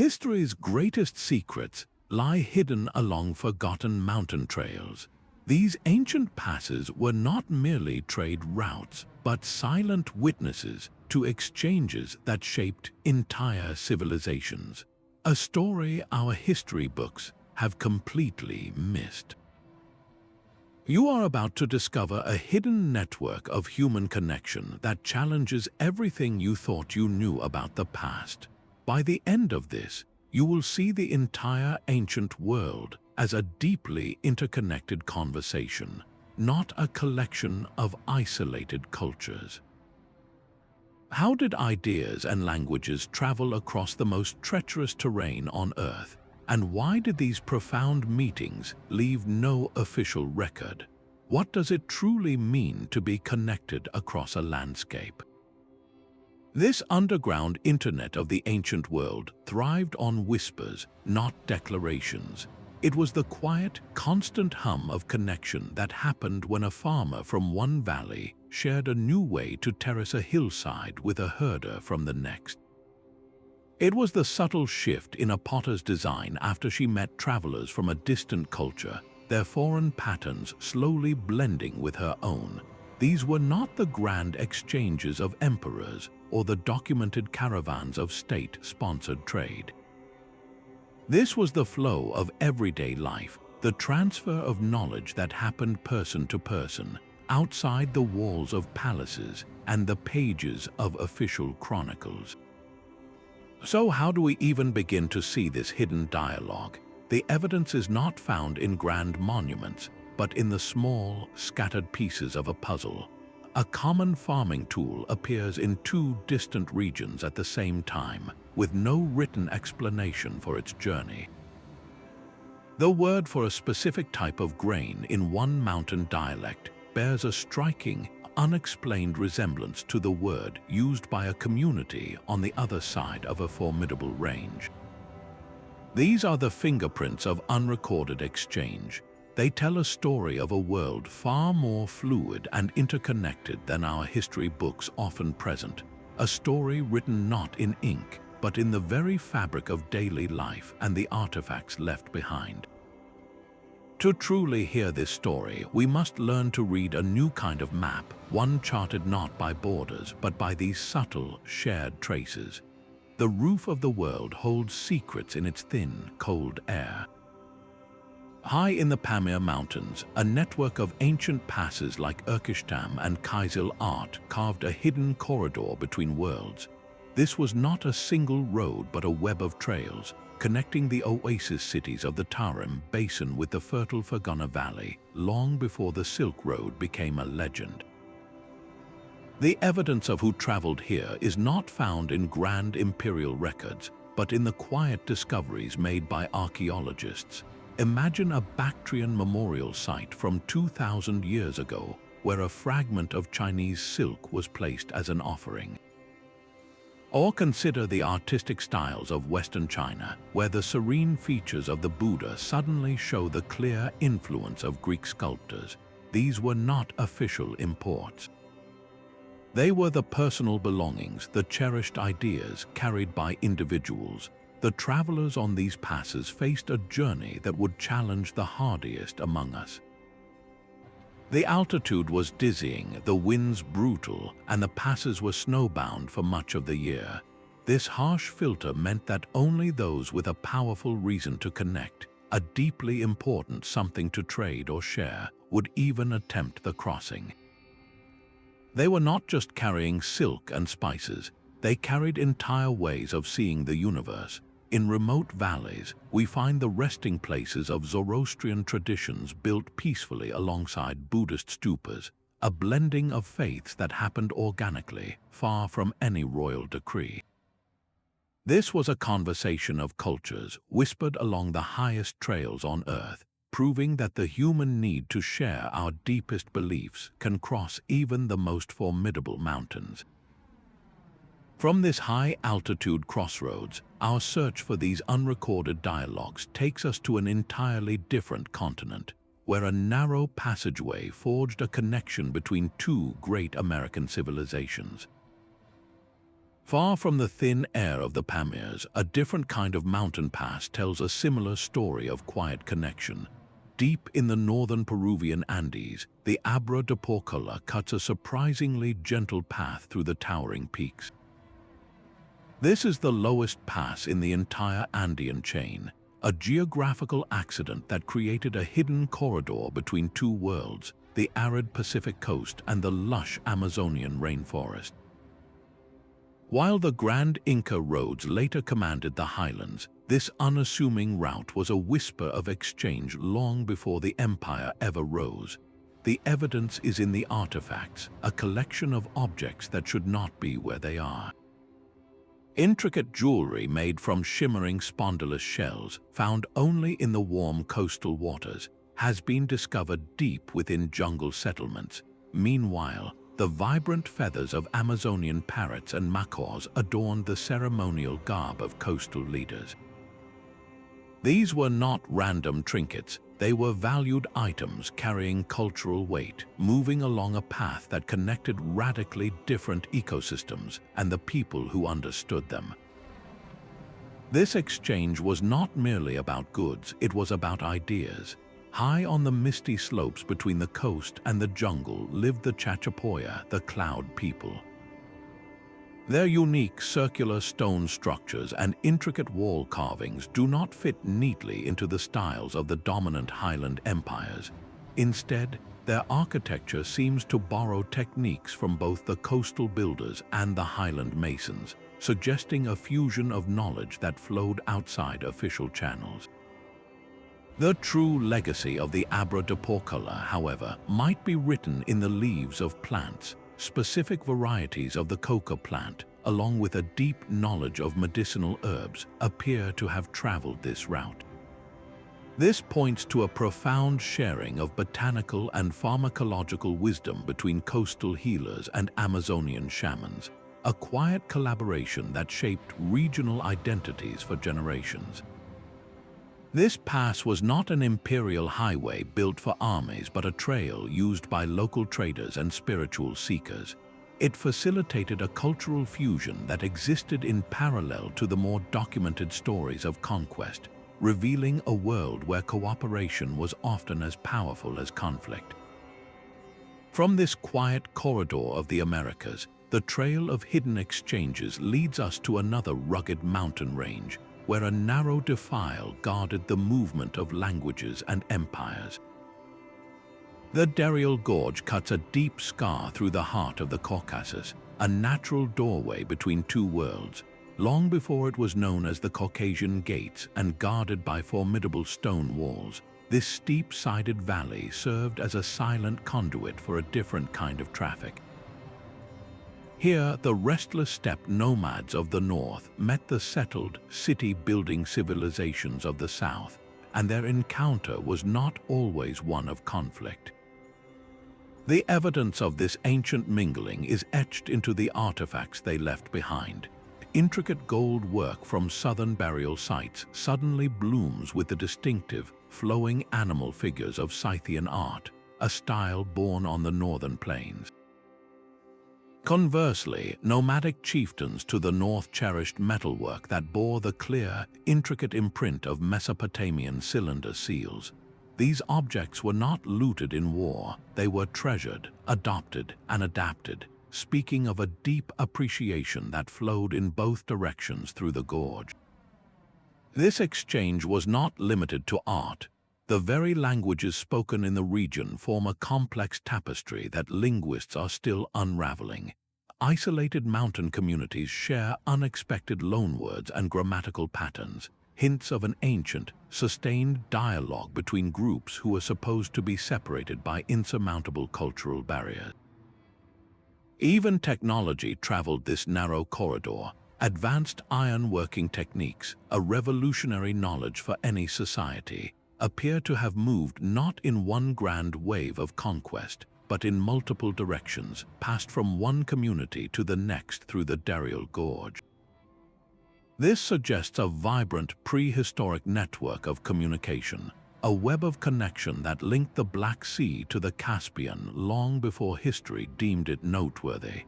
History's greatest secrets lie hidden along forgotten mountain trails. These ancient passes were not merely trade routes, but silent witnesses to exchanges that shaped entire civilizations. A story our history books have completely missed. You are about to discover a hidden network of human connection that challenges everything you thought you knew about the past. By the end of this, you will see the entire ancient world as a deeply interconnected conversation, not a collection of isolated cultures. How did ideas and languages travel across the most treacherous terrain on Earth? And why did these profound meetings leave no official record? What does it truly mean to be connected across a landscape? This underground internet of the ancient world thrived on whispers, not declarations. It was the quiet, constant hum of connection that happened when a farmer from one valley shared a new way to terrace a hillside with a herder from the next. It was the subtle shift in a potter's design after she met travelers from a distant culture, their foreign patterns slowly blending with her own. These were not the grand exchanges of emperors or the documented caravans of state-sponsored trade. This was the flow of everyday life, the transfer of knowledge that happened person to person, outside the walls of palaces and the pages of official chronicles. So how do we even begin to see this hidden dialogue? The evidence is not found in grand monuments, but in the small, scattered pieces of a puzzle. A common farming tool appears in two distant regions at the same time, with no written explanation for its journey. The word for a specific type of grain in one mountain dialect bears a striking, unexplained resemblance to the word used by a community on the other side of a formidable range. These are the fingerprints of unrecorded exchange. They tell a story of a world far more fluid and interconnected than our history books often present, a story written not in ink, but in the very fabric of daily life and the artifacts left behind. To truly hear this story, we must learn to read a new kind of map, one charted not by borders, but by these subtle, shared traces. The roof of the world holds secrets in its thin, cold air. High in the Pamir Mountains, a network of ancient passes like Urkishtam and Khyber art carved a hidden corridor between worlds. This was not a single road but a web of trails, connecting the oasis cities of the Tarim Basin with the fertile Fergana Valley, long before the Silk Road became a legend. The evidence of who traveled here is not found in grand imperial records, but in the quiet discoveries made by archaeologists. Imagine a Bactrian memorial site from 2,000 years ago, where a fragment of Chinese silk was placed as an offering. Or consider the artistic styles of Western China, where the serene features of the Buddha suddenly show the clear influence of Greek sculptors. These were not official imports. They were the personal belongings, the cherished ideas carried by individuals. The travelers on these passes faced a journey that would challenge the hardiest among us. The altitude was dizzying, the winds brutal, and the passes were snowbound for much of the year. This harsh filter meant that only those with a powerful reason to connect, a deeply important something to trade or share, would even attempt the crossing. They were not just carrying silk and spices, they carried entire ways of seeing the universe. In remote valleys, we find the resting places of Zoroastrian traditions built peacefully alongside Buddhist stupas, a blending of faiths that happened organically, far from any royal decree. This was a conversation of cultures whispered along the highest trails on Earth, proving that the human need to share our deepest beliefs can cross even the most formidable mountains. From this high-altitude crossroads, our search for these unrecorded dialogues takes us to an entirely different continent, where a narrow passageway forged a connection between two great American civilizations. Far from the thin air of the Pamirs, a different kind of mountain pass tells a similar story of quiet connection. Deep in the northern Peruvian Andes, the Abra de Porculla cuts a surprisingly gentle path through the towering peaks. This is the lowest pass in the entire Andean chain, a geographical accident that created a hidden corridor between two worlds, the arid Pacific coast and the lush Amazonian rainforest. While the Grand Inca roads later commanded the highlands, this unassuming route was a whisper of exchange long before the empire ever rose. The evidence is in the artifacts, a collection of objects that should not be where they are. Intricate jewelry made from shimmering spondylus shells, found only in the warm coastal waters, has been discovered deep within jungle settlements. Meanwhile, the vibrant feathers of Amazonian parrots and macaws adorned the ceremonial garb of coastal leaders. These were not random trinkets, they were valued items carrying cultural weight, moving along a path that connected radically different ecosystems and the people who understood them. This exchange was not merely about goods, it was about ideas. High on the misty slopes between the coast and the jungle lived the Chachapoya, the Cloud people. Their unique circular stone structures and intricate wall carvings do not fit neatly into the styles of the dominant highland empires. Instead, their architecture seems to borrow techniques from both the coastal builders and the highland masons, suggesting a fusion of knowledge that flowed outside official channels. The true legacy of the Abra de Porculla, however, might be written in the leaves of plants. Specific varieties of the coca plant, along with a deep knowledge of medicinal herbs, appear to have traveled this route. This points to a profound sharing of botanical and pharmacological wisdom between coastal healers and Amazonian shamans, a quiet collaboration that shaped regional identities for generations. This pass was not an imperial highway built for armies but a trail used by local traders and spiritual seekers. It facilitated a cultural fusion that existed in parallel to the more documented stories of conquest, revealing a world where cooperation was often as powerful as conflict. From this quiet corridor of the Americas, the trail of hidden exchanges leads us to another rugged mountain range, where a narrow defile guarded the movement of languages and empires. The Darial Gorge cuts a deep scar through the heart of the Caucasus, a natural doorway between two worlds, long before it was known as the Caucasian Gates and guarded by formidable stone walls. This steep-sided valley served as a silent conduit for a different kind of traffic. Here, the restless steppe nomads of the north met the settled, city-building civilizations of the south, and their encounter was not always one of conflict. The evidence of this ancient mingling is etched into the artifacts they left behind. Intricate gold work from southern burial sites suddenly blooms with the distinctive, flowing animal figures of Scythian art, a style born on the northern plains. Conversely, nomadic chieftains to the north cherished metalwork that bore the clear, intricate imprint of Mesopotamian cylinder seals. These objects were not looted in war, they were treasured, adopted, and adapted, speaking of a deep appreciation that flowed in both directions through the gorge. This exchange was not limited to art. The very languages spoken in the region form a complex tapestry that linguists are still unraveling. Isolated mountain communities share unexpected loanwords and grammatical patterns, hints of an ancient, sustained dialogue between groups who are supposed to be separated by insurmountable cultural barriers. Even technology traveled this narrow corridor. Advanced iron-working techniques, a revolutionary knowledge for any society, appear to have moved not in one grand wave of conquest, but in multiple directions, passed from one community to the next through the Darial Gorge. This suggests a vibrant prehistoric network of communication, a web of connection that linked the Black Sea to the Caspian long before history deemed it noteworthy.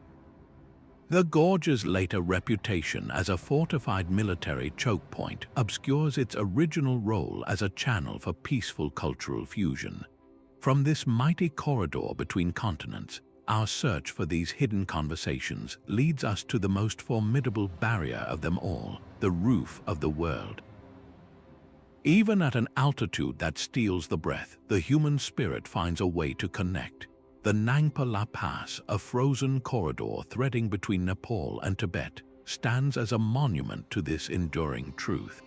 The gorge's later reputation as a fortified military choke point obscures its original role as a channel for peaceful cultural fusion. From this mighty corridor between continents, our search for these hidden conversations leads us to the most formidable barrier of them all, the roof of the world. Even at an altitude that steals the breath, the human spirit finds a way to connect. The Nangpa Pass, a frozen corridor threading between Nepal and Tibet, stands as a monument to this enduring truth.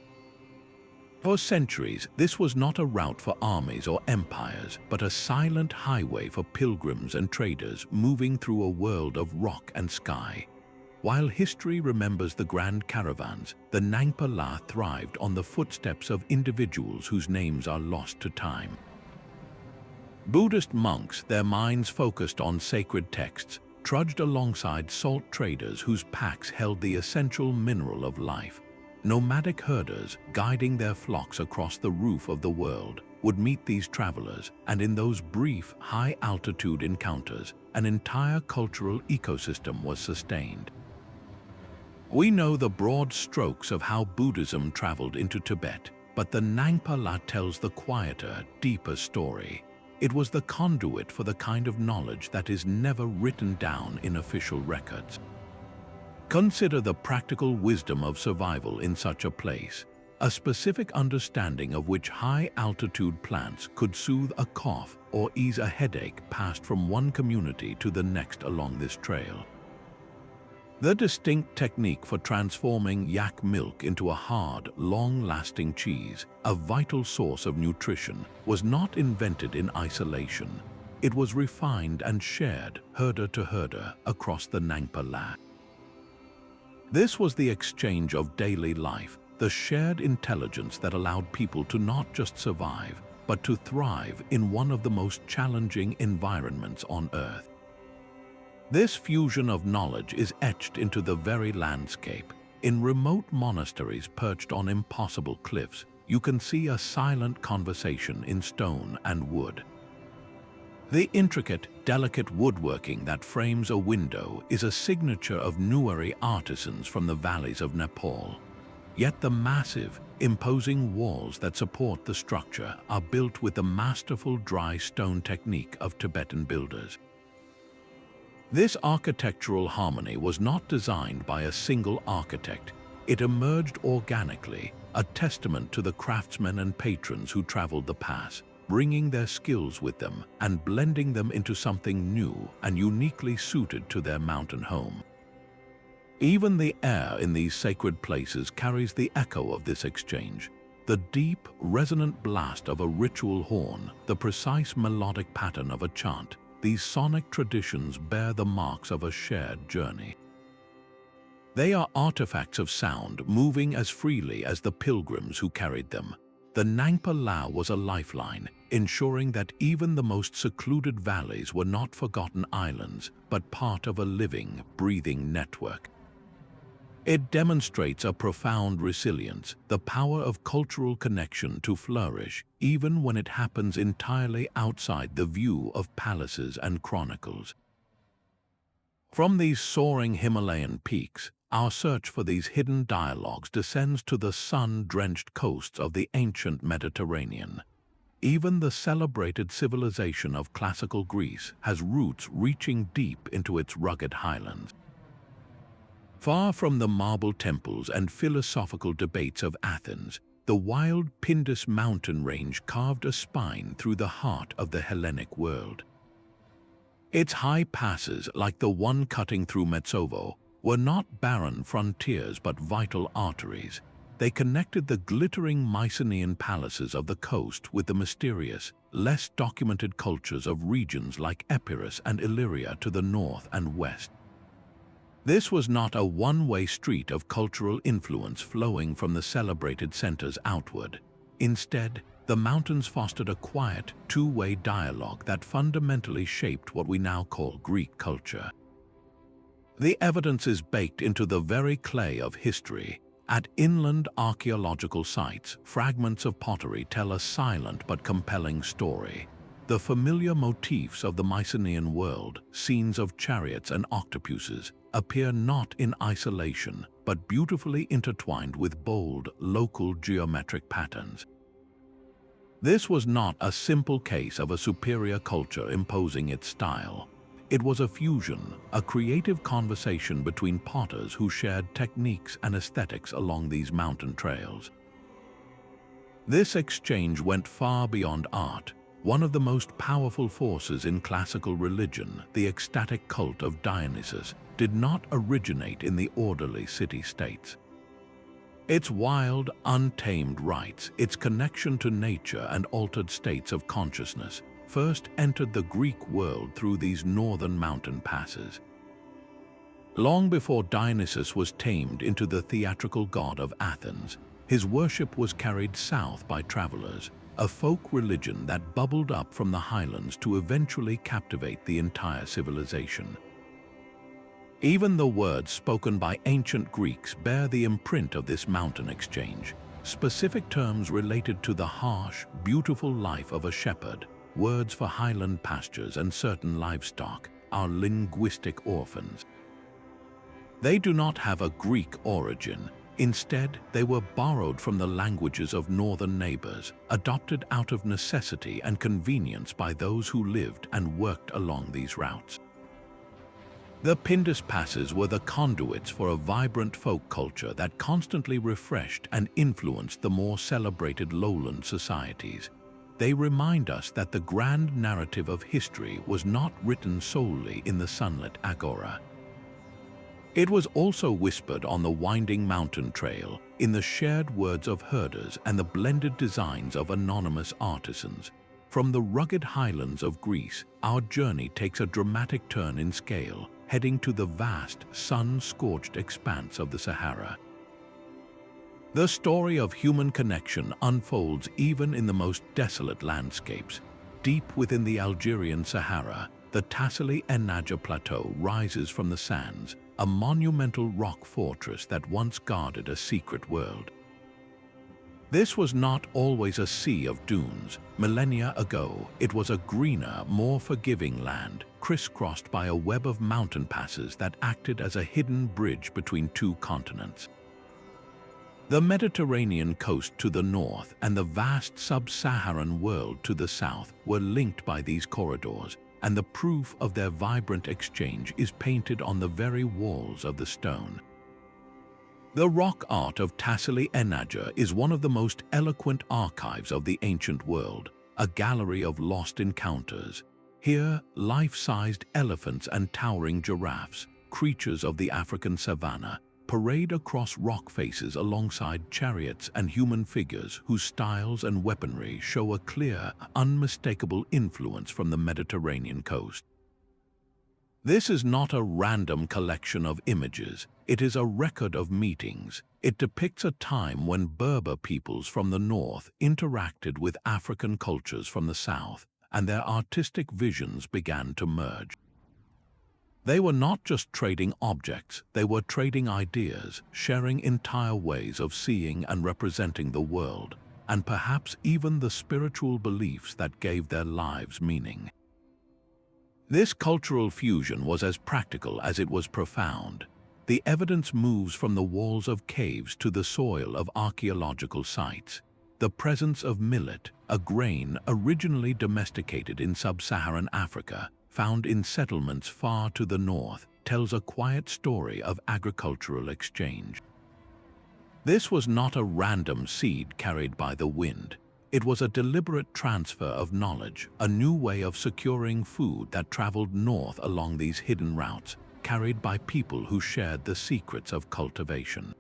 For centuries, this was not a route for armies or empires, but a silent highway for pilgrims and traders moving through a world of rock and sky. While history remembers the grand caravans, the Nangpa thrived on the footsteps of individuals whose names are lost to time. Buddhist monks, their minds focused on sacred texts, trudged alongside salt traders whose packs held the essential mineral of life. Nomadic herders, guiding their flocks across the roof of the world, would meet these travelers, and in those brief, high-altitude encounters, an entire cultural ecosystem was sustained. We know the broad strokes of how Buddhism traveled into Tibet, but the Nangpa tells the quieter, deeper story. It was the conduit for the kind of knowledge that is never written down in official records. Consider the practical wisdom of survival in such a place, a specific understanding of which high-altitude plants could soothe a cough or ease a headache passed from one community to the next along this trail. The distinct technique for transforming yak milk into a hard, long-lasting cheese, a vital source of nutrition, was not invented in isolation. It was refined and shared, herder to herder, across the Nangpa. This was the exchange of daily life, the shared intelligence that allowed people to not just survive, but to thrive in one of the most challenging environments on Earth. This fusion of knowledge is etched into the very landscape. In remote monasteries perched on impossible cliffs, you can see a silent conversation in stone and wood. The intricate, delicate woodworking that frames a window is a signature of Nueri artisans from the valleys of Nepal. Yet the massive, imposing walls that support the structure are built with the masterful dry stone technique of Tibetan builders. This architectural harmony was not designed by a single architect. It emerged organically, a testament to the craftsmen and patrons who traveled the pass, bringing their skills with them and blending them into something new and uniquely suited to their mountain home. Even the air in these sacred places carries the echo of this exchange. The deep, resonant blast of a ritual horn, the precise melodic pattern of a chant, these sonic traditions bear the marks of a shared journey. They are artifacts of sound moving as freely as the pilgrims who carried them. The Nangpa was a lifeline, ensuring that even the most secluded valleys were not forgotten islands, but part of a living, breathing network. It demonstrates a profound resilience, the power of cultural connection to flourish, even when it happens entirely outside the view of palaces and chronicles. From these soaring Himalayan peaks, our search for these hidden dialogues descends to the sun-drenched coasts of the ancient Mediterranean. Even the celebrated civilization of classical Greece has roots reaching deep into its rugged highlands. Far from the marble temples and philosophical debates of Athens, the wild Pindus mountain range carved a spine through the heart of the Hellenic world. Its high passes, like the one cutting through Metsovo, were not barren frontiers but vital arteries. They connected the glittering Mycenaean palaces of the coast with the mysterious, less documented cultures of regions like Epirus and Illyria to the north and west. This was not a one-way street of cultural influence flowing from the celebrated centers outward. Instead, the mountains fostered a quiet, two-way dialogue that fundamentally shaped what we now call Greek culture. The evidence is baked into the very clay of history. At inland archaeological sites, fragments of pottery tell a silent but compelling story. The familiar motifs of the Mycenaean world, scenes of chariots and octopuses, appear not in isolation, but beautifully intertwined with bold, local geometric patterns. This was not a simple case of a superior culture imposing its style. It was a fusion, a creative conversation between potters who shared techniques and aesthetics along these mountain trails. This exchange went far beyond art. One of the most powerful forces in classical religion, the ecstatic cult of Dionysus, did not originate in the orderly city-states. Its wild, untamed rites, its connection to nature and altered states of consciousness, first entered the Greek world through these northern mountain passes. Long before Dionysus was tamed into the theatrical god of Athens, his worship was carried south by travelers, a folk religion that bubbled up from the highlands to eventually captivate the entire civilization. Even the words spoken by ancient Greeks bear the imprint of this mountain exchange. Specific terms related to the harsh, beautiful life of a shepherd, words for highland pastures and certain livestock, are linguistic orphans. They do not have a Greek origin. Instead, they were borrowed from the languages of northern neighbors, adopted out of necessity and convenience by those who lived and worked along these routes. The Pindus passes were the conduits for a vibrant folk culture that constantly refreshed and influenced the more celebrated lowland societies. They remind us that the grand narrative of history was not written solely in the sunlit agora. It was also whispered on the winding mountain trail, in the shared words of herders and the blended designs of anonymous artisans. From the rugged highlands of Greece, our journey takes a dramatic turn in scale, heading to the vast, sun-scorched expanse of the Sahara. The story of human connection unfolds even in the most desolate landscapes. Deep within the Algerian Sahara, the Tassili Plateau rises from the sands, a monumental rock fortress that once guarded a secret world. This was not always a sea of dunes. Millennia ago, it was a greener, more forgiving land, crisscrossed by a web of mountain passes that acted as a hidden bridge between two continents. The Mediterranean coast to the north and the vast sub-Saharan world to the south were linked by these corridors, and the proof of their vibrant exchange is painted on the very walls of the stone. The rock art of Tassili is one of the most eloquent archives of the ancient world, a gallery of lost encounters. Here, life-sized elephants and towering giraffes, creatures of the African savanna, parade across rock faces alongside chariots and human figures whose styles and weaponry show a clear, unmistakable influence from the Mediterranean coast. This is not a random collection of images, it is a record of meetings. It depicts a time when Berber peoples from the north interacted with African cultures from the south, and their artistic visions began to merge. They were not just trading objects, they were trading ideas, sharing entire ways of seeing and representing the world, and perhaps even the spiritual beliefs that gave their lives meaning. This cultural fusion was as practical as it was profound. The evidence moves from the walls of caves to the soil of archaeological sites. The presence of millet, a grain originally domesticated in sub-Saharan Africa, found in settlements far to the north, tells a quiet story of agricultural exchange. This was not a random seed carried by the wind. It was a deliberate transfer of knowledge, a new way of securing food that traveled north along these hidden routes, carried by people who shared the secrets of cultivation.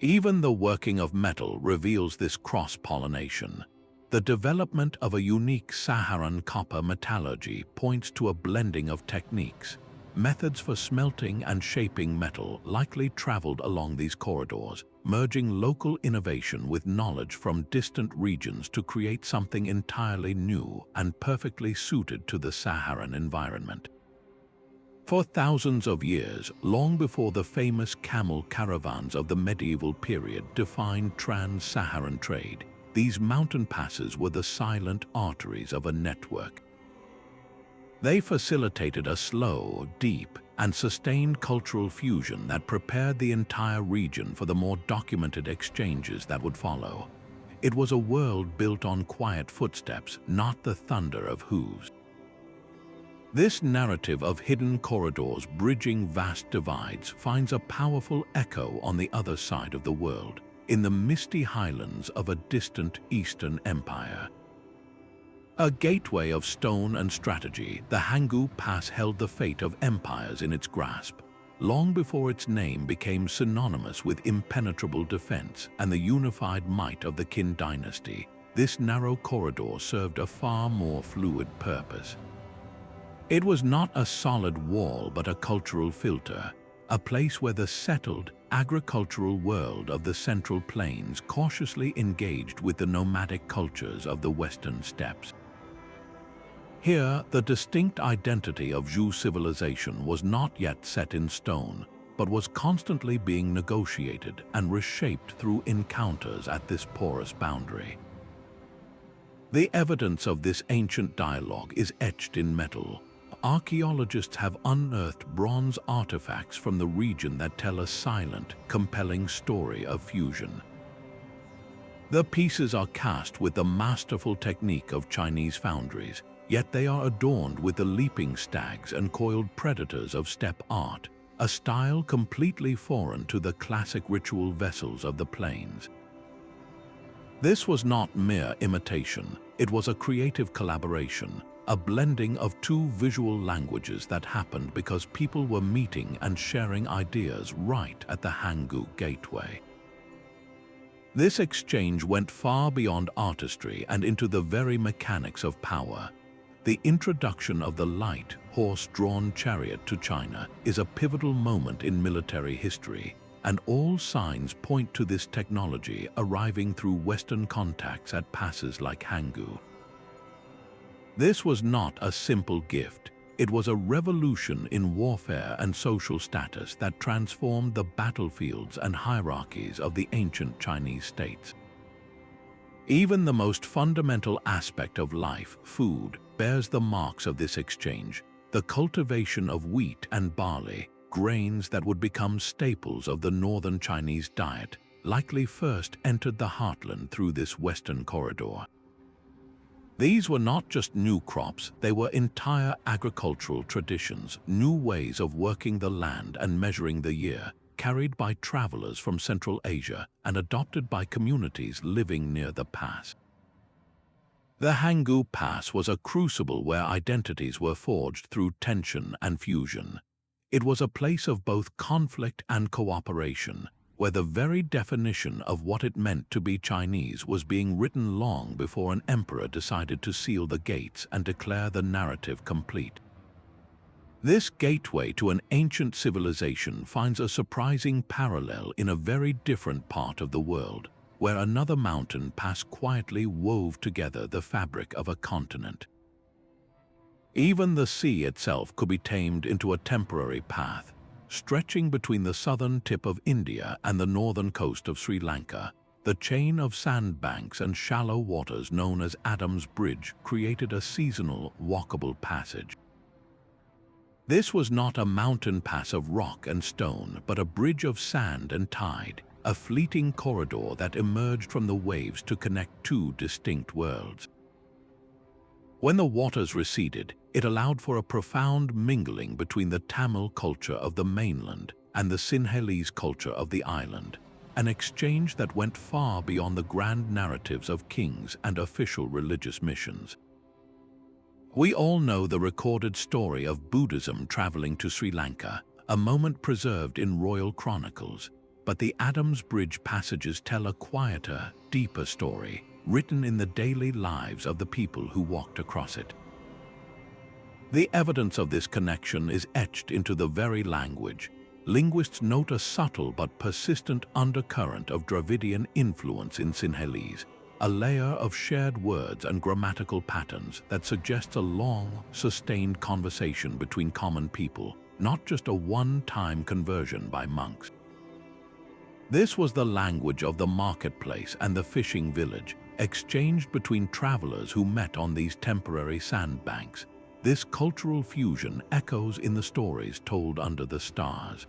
Even the working of metal reveals this cross-pollination. The development of a unique Saharan copper metallurgy points to a blending of techniques. Methods for smelting and shaping metal likely traveled along these corridors, merging local innovation with knowledge from distant regions to create something entirely new and perfectly suited to the Saharan environment. For thousands of years, long before the famous camel caravans of the medieval period defined trans-Saharan trade, these mountain passes were the silent arteries of a network. They facilitated a slow, deep, and sustained cultural fusion that prepared the entire region for the more documented exchanges that would follow. It was a world built on quiet footsteps, not the thunder of hooves. This narrative of hidden corridors bridging vast divides finds a powerful echo on the other side of the world, in the misty highlands of a distant Eastern empire. A gateway of stone and strategy, the Hangu Pass held the fate of empires in its grasp, long before its name became synonymous with impenetrable defense and the unified might of the Qin dynasty. This narrow corridor served a far more fluid purpose. It was not a solid wall but a cultural filter, a place where the settled, agricultural world of the Central Plains cautiously engaged with the nomadic cultures of the Western steppes. Here, the distinct identity of Zhou civilization was not yet set in stone, but was constantly being negotiated and reshaped through encounters at this porous boundary. The evidence of this ancient dialogue is etched in metal. Archaeologists have unearthed bronze artifacts from the region that tell a silent, compelling story of fusion. The pieces are cast with the masterful technique of Chinese foundries, yet they are adorned with the leaping stags and coiled predators of steppe art, a style completely foreign to the classic ritual vessels of the plains. This was not mere imitation, it was a creative collaboration, a blending of two visual languages that happened because people were meeting and sharing ideas right at the Hangu gateway. This exchange went far beyond artistry and into the very mechanics of power. The introduction of the light, horse-drawn chariot to China is a pivotal moment in military history, and all signs point to this technology arriving through Western contacts at passes like Hangu. This was not a simple gift. It was a revolution in warfare and social status that transformed the battlefields and hierarchies of the ancient Chinese states. Even the most fundamental aspect of life, food, bears the marks of this exchange, the cultivation of wheat and barley, grains that would become staples of the northern Chinese diet, likely first entered the heartland through this western corridor. These were not just new crops, they were entire agricultural traditions, new ways of working the land and measuring the year, carried by travelers from Central Asia and adopted by communities living near the pass. The Hangu Pass was a crucible where identities were forged through tension and fusion. It was a place of both conflict and cooperation, where the very definition of what it meant to be Chinese was being written long before an emperor decided to seal the gates and declare the narrative complete. This gateway to an ancient civilization finds a surprising parallel in a very different part of the world, where another mountain pass quietly wove together the fabric of a continent. Even the sea itself could be tamed into a temporary path, stretching between the southern tip of India and the northern coast of Sri Lanka. The chain of sandbanks and shallow waters known as Adam's Bridge created a seasonal, walkable passage. This was not a mountain pass of rock and stone, but a bridge of sand and tide, a fleeting corridor that emerged from the waves to connect two distinct worlds. When the waters receded, it allowed for a profound mingling between the Tamil culture of the mainland and the Sinhalese culture of the island, an exchange that went far beyond the grand narratives of kings and official religious missions. We all know the recorded story of Buddhism traveling to Sri Lanka, a moment preserved in royal chronicles, but the Adam's Bridge passages tell a quieter, deeper story, written in the daily lives of the people who walked across it. The evidence of this connection is etched into the very language. Linguists note a subtle but persistent undercurrent of Dravidian influence in Sinhalese, a layer of shared words and grammatical patterns that suggests a long, sustained conversation between common people, not just a one-time conversion by monks. This was the language of the marketplace and the fishing village, exchanged between travelers who met on these temporary sandbanks. This cultural fusion echoes in the stories told under the stars.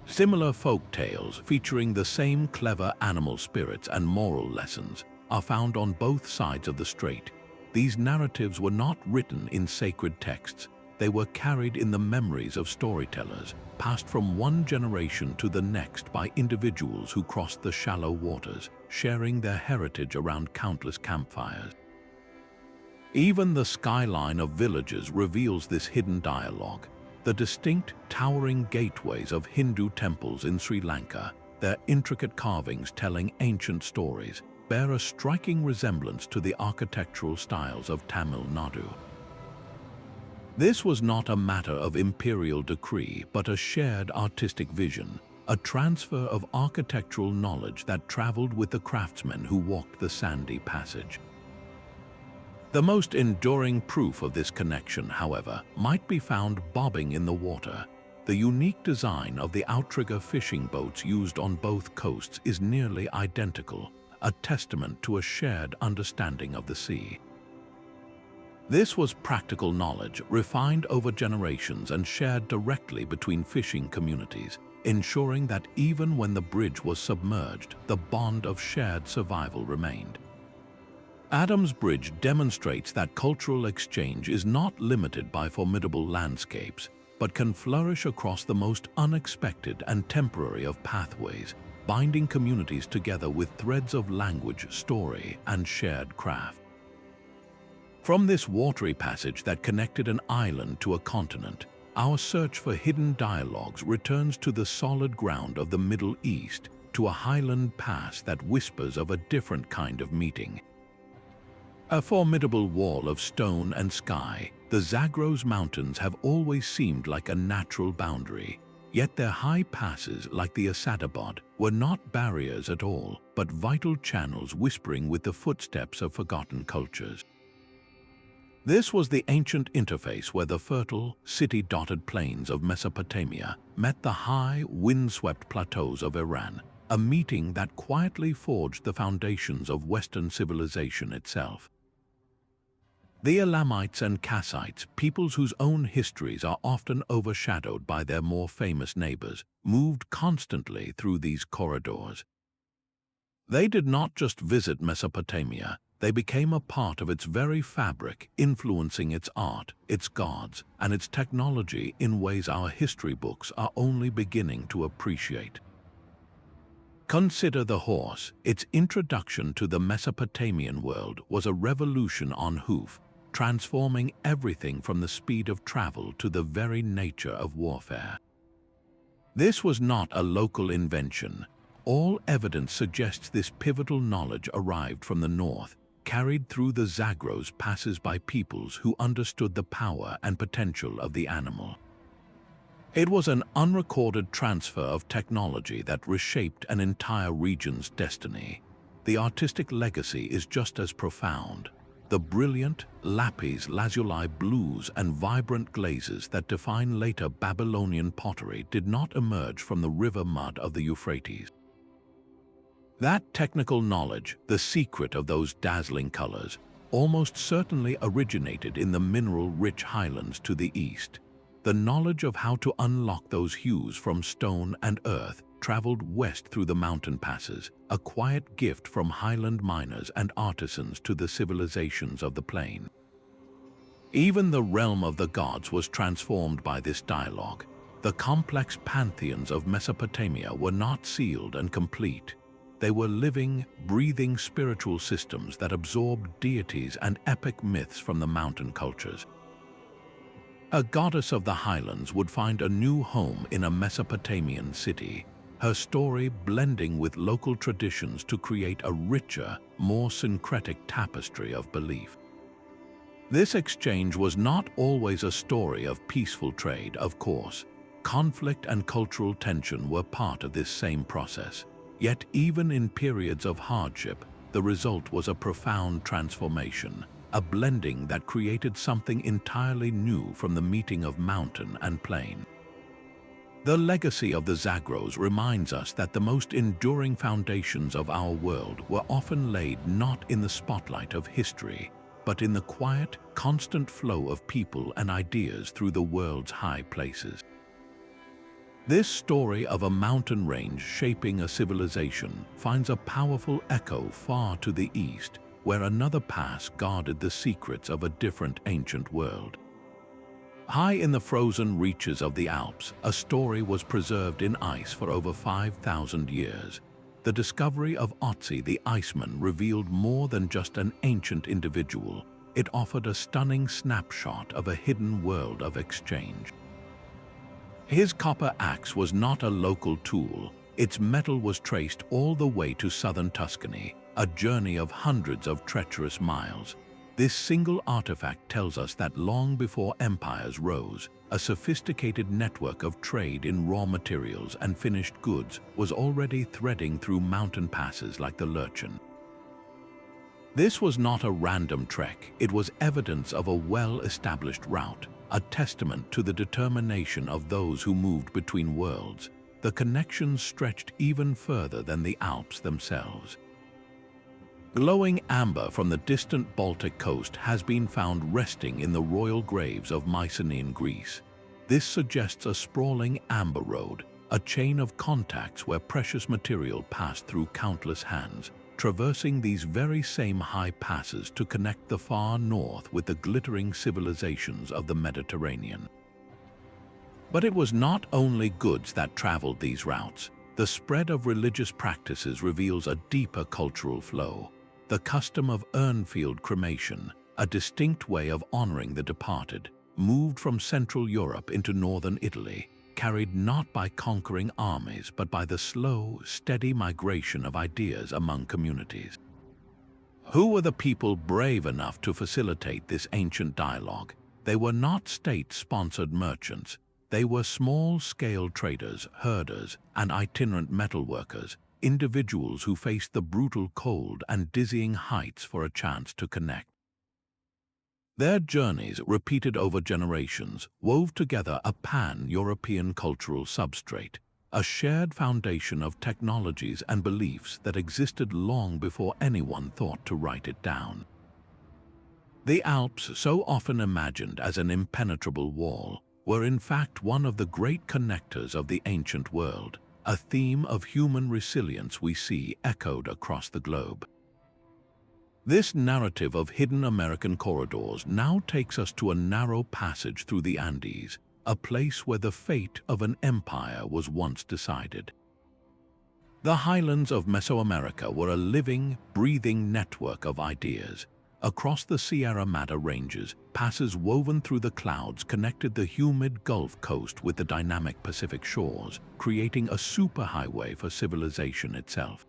Similar folk tales featuring the same clever animal spirits and moral lessons are found on both sides of the strait. These narratives were not written in sacred texts. They were carried in the memories of storytellers, passed from one generation to the next by individuals who crossed the shallow waters, sharing their heritage around countless campfires. Even the skyline of villages reveals this hidden dialogue. The distinct, towering gateways of Hindu temples in Sri Lanka, their intricate carvings telling ancient stories, bear a striking resemblance to the architectural styles of Tamil Nadu. This was not a matter of imperial decree, but a shared artistic vision, a transfer of architectural knowledge that traveled with the craftsmen who walked the sandy passage. The most enduring proof of this connection, however, might be found bobbing in the water. The unique design of the outrigger fishing boats used on both coasts is nearly identical, a testament to a shared understanding of the sea. This was practical knowledge refined over generations and shared directly between fishing communities, ensuring that even when the bridge was submerged, the bond of shared survival remained. Adam's Bridge demonstrates that cultural exchange is not limited by formidable landscapes, but can flourish across the most unexpected and temporary of pathways, binding communities together with threads of language, story, and shared craft. From this watery passage that connected an island to a continent, our search for hidden dialogues returns to the solid ground of the Middle East, to a highland pass that whispers of a different kind of meeting. A formidable wall of stone and sky, the Zagros Mountains have always seemed like a natural boundary, yet their high passes, like the Asadabad, were not barriers at all, but vital channels whispering with the footsteps of forgotten cultures. This was the ancient interface where the fertile, city-dotted plains of Mesopotamia met the high, wind-swept plateaus of Iran, a meeting that quietly forged the foundations of Western civilization itself. The Elamites and Kassites, peoples whose own histories are often overshadowed by their more famous neighbors, moved constantly through these corridors. They did not just visit Mesopotamia, they became a part of its very fabric, influencing its art, its gods, and its technology in ways our history books are only beginning to appreciate. Consider the horse. Its introduction to the Mesopotamian world was a revolution on hoof, transforming everything from the speed of travel to the very nature of warfare. This was not a local invention. All evidence suggests this pivotal knowledge arrived from the north, carried through the Zagros passes by peoples who understood the power and potential of the animal. It was an unrecorded transfer of technology that reshaped an entire region's destiny. The artistic legacy is just as profound. The brilliant lapis lazuli blues and vibrant glazes that define later Babylonian pottery did not emerge from the river mud of the Euphrates. That technical knowledge, the secret of those dazzling colors, almost certainly originated in the mineral-rich highlands to the east. The knowledge of how to unlock those hues from stone and earth traveled west through the mountain passes, a quiet gift from highland miners and artisans to the civilizations of the plain. Even the realm of the gods was transformed by this dialogue. The complex pantheons of Mesopotamia were not sealed and complete. They were living, breathing spiritual systems that absorbed deities and epic myths from the mountain cultures. A goddess of the highlands would find a new home in a Mesopotamian city, her story blending with local traditions to create a richer, more syncretic tapestry of belief. This exchange was not always a story of peaceful trade, of course. Conflict and cultural tension were part of this same process. Yet even in periods of hardship, the result was a profound transformation, a blending that created something entirely new from the meeting of mountain and plain. The legacy of the Zagros reminds us that the most enduring foundations of our world were often laid not in the spotlight of history, but in the quiet, constant flow of people and ideas through the world's high places. This story of a mountain range shaping a civilization finds a powerful echo far to the east, where another pass guarded the secrets of a different ancient world. High in the frozen reaches of the Alps, a story was preserved in ice for over 5,000 years. The discovery of Ötzi the Iceman revealed more than just an ancient individual. It offered a stunning snapshot of a hidden world of exchange. His copper axe was not a local tool. Its metal was traced all the way to southern Tuscany, a journey of hundreds of treacherous miles. This single artifact tells us that long before empires rose, a sophisticated network of trade in raw materials and finished goods was already threading through mountain passes like the Lurchen. This was not a random trek, it was evidence of a well-established route, a testament to the determination of those who moved between worlds. The connections stretched even further than the Alps themselves. Glowing amber from the distant Baltic coast has been found resting in the royal graves of Mycenaean Greece. This suggests a sprawling amber road, a chain of contacts where precious material passed through countless hands, traversing these very same high passes to connect the far north with the glittering civilizations of the Mediterranean. But it was not only goods that traveled these routes. The spread of religious practices reveals a deeper cultural flow. The custom of urnfield cremation, a distinct way of honoring the departed, moved from Central Europe into northern Italy, carried not by conquering armies but by the slow, steady migration of ideas among communities. Who were the people brave enough to facilitate this ancient dialogue? They were not state-sponsored merchants. They were small-scale traders, herders, and itinerant metalworkers, individuals who faced the brutal cold and dizzying heights for a chance to connect. Their journeys, repeated over generations, wove together a pan-European cultural substrate, a shared foundation of technologies and beliefs that existed long before anyone thought to write it down. The Alps, so often imagined as an impenetrable wall, were in fact one of the great connectors of the ancient world, a theme of human resilience we see echoed across the globe. This narrative of hidden American corridors now takes us to a narrow passage through the Andes, a place where the fate of an empire was once decided. The highlands of Mesoamerica were a living, breathing network of ideas. Across the Sierra Madre ranges, passes woven through the clouds connected the humid Gulf Coast with the dynamic Pacific shores, creating a superhighway for civilization itself.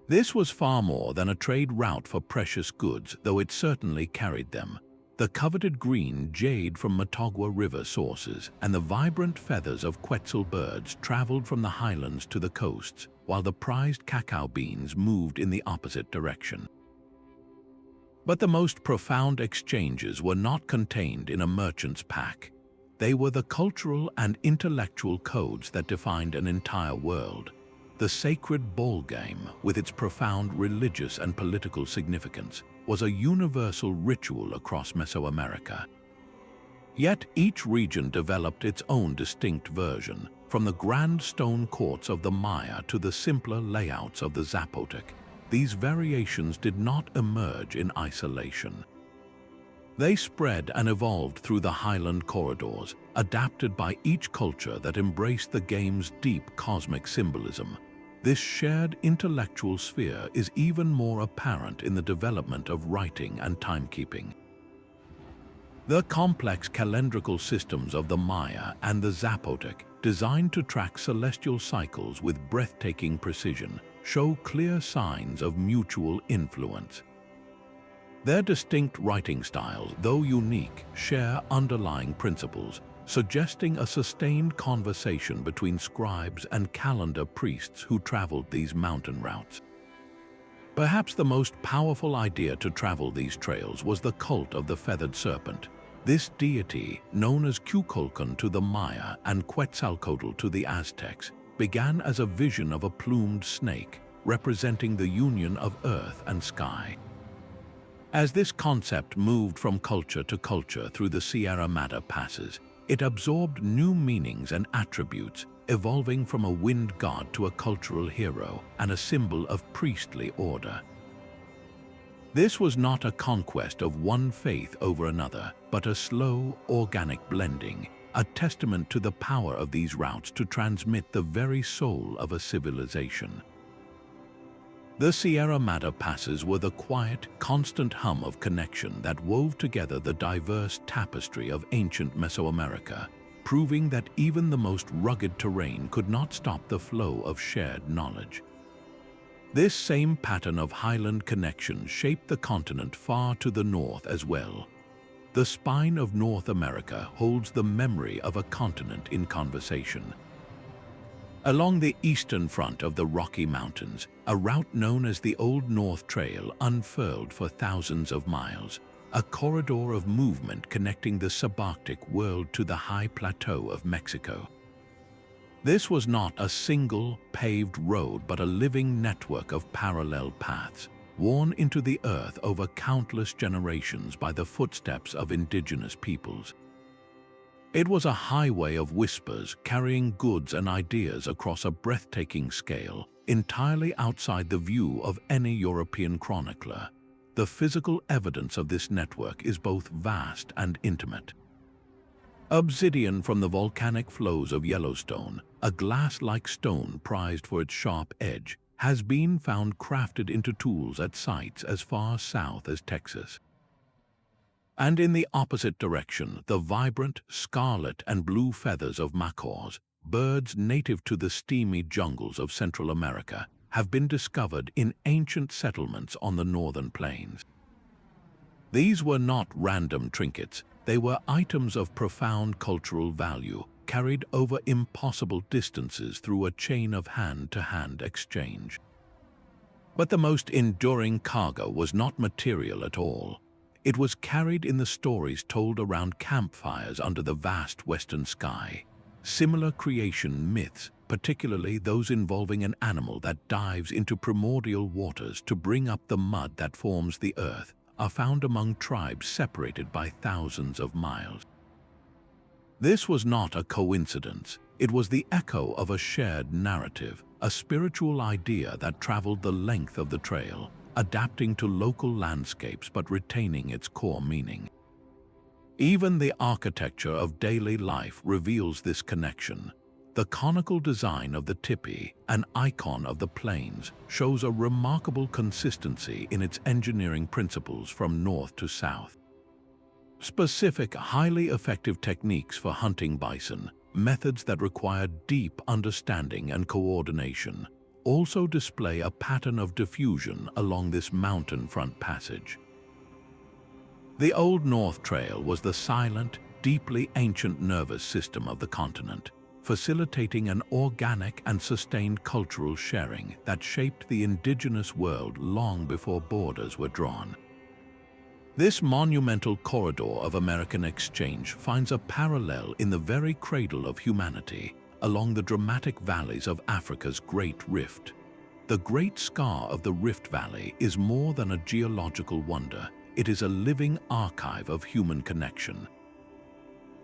This was far more than a trade route for precious goods, though it certainly carried them. The coveted green jade from Motagua River sources and the vibrant feathers of Quetzal birds traveled from the highlands to the coasts, while the prized cacao beans moved in the opposite direction. But the most profound exchanges were not contained in a merchant's pack. They were the cultural and intellectual codes that defined an entire world. The sacred ball game, with its profound religious and political significance, was a universal ritual across Mesoamerica. Yet each region developed its own distinct version, from the grand stone courts of the Maya to the simpler layouts of the Zapotec. These variations did not emerge in isolation. They spread and evolved through the highland corridors, adapted by each culture that embraced the game's deep cosmic symbolism. This shared intellectual sphere is even more apparent in the development of writing and timekeeping. The complex calendrical systems of the Maya and the Zapotec, designed to track celestial cycles with breathtaking precision, show clear signs of mutual influence. Their distinct writing styles, though unique, share underlying principles, suggesting a sustained conversation between scribes and calendar priests who traveled these mountain routes. Perhaps the most powerful idea to travel these trails was the cult of the feathered serpent. This deity, known as Cuculcan to the Maya and Quetzalcoatl to the Aztecs, began as a vision of a plumed snake, representing the union of earth and sky. As this concept moved from culture to culture through the Sierra Madre passes, it absorbed new meanings and attributes, evolving from a wind god to a cultural hero and a symbol of priestly order. This was not a conquest of one faith over another, but a slow, organic blending, a testament to the power of these routes to transmit the very soul of a civilization. The Sierra Madre passes were the quiet, constant hum of connection that wove together the diverse tapestry of ancient Mesoamerica, proving that even the most rugged terrain could not stop the flow of shared knowledge. This same pattern of highland connection shaped the continent far to the north as well. The spine of North America holds the memory of a continent in conversation. Along the eastern front of the Rocky Mountains, a route known as the Old North Trail unfurled for thousands of miles, a corridor of movement connecting the subarctic world to the high plateau of Mexico. This was not a single paved road but a living network of parallel paths, worn into the earth over countless generations by the footsteps of indigenous peoples. It was a highway of whispers carrying goods and ideas across a breathtaking scale, entirely outside the view of any European chronicler. The physical evidence of this network is both vast and intimate. Obsidian from the volcanic flows of Yellowstone, a glass-like stone prized for its sharp edge, has been found crafted into tools at sites as far south as Texas. And in the opposite direction, the vibrant scarlet and blue feathers of macaws, birds native to the steamy jungles of Central America, have been discovered in ancient settlements on the northern plains. These were not random trinkets, they were items of profound cultural value, carried over impossible distances through a chain of hand-to-hand exchange. But the most enduring cargo was not material at all. It was carried in the stories told around campfires under the vast western sky. Similar creation myths, particularly those involving an animal that dives into primordial waters to bring up the mud that forms the earth, are found among tribes separated by thousands of miles. This was not a coincidence. It was the echo of a shared narrative, a spiritual idea that traveled the length of the trail, adapting to local landscapes but retaining its core meaning. Even the architecture of daily life reveals this connection. The conical design of the tipi, an icon of the plains, shows a remarkable consistency in its engineering principles from north to south. Specific, highly effective techniques for hunting bison, methods that require deep understanding and coordination, also display a pattern of diffusion along this mountain front passage. The Old North Trail was the silent, deeply ancient nervous system of the continent, facilitating an organic and sustained cultural sharing that shaped the indigenous world long before borders were drawn. This monumental corridor of American exchange finds a parallel in the very cradle of humanity, along the dramatic valleys of Africa's Great Rift. The Great Scar of the Rift Valley is more than a geological wonder. It is a living archive of human connection.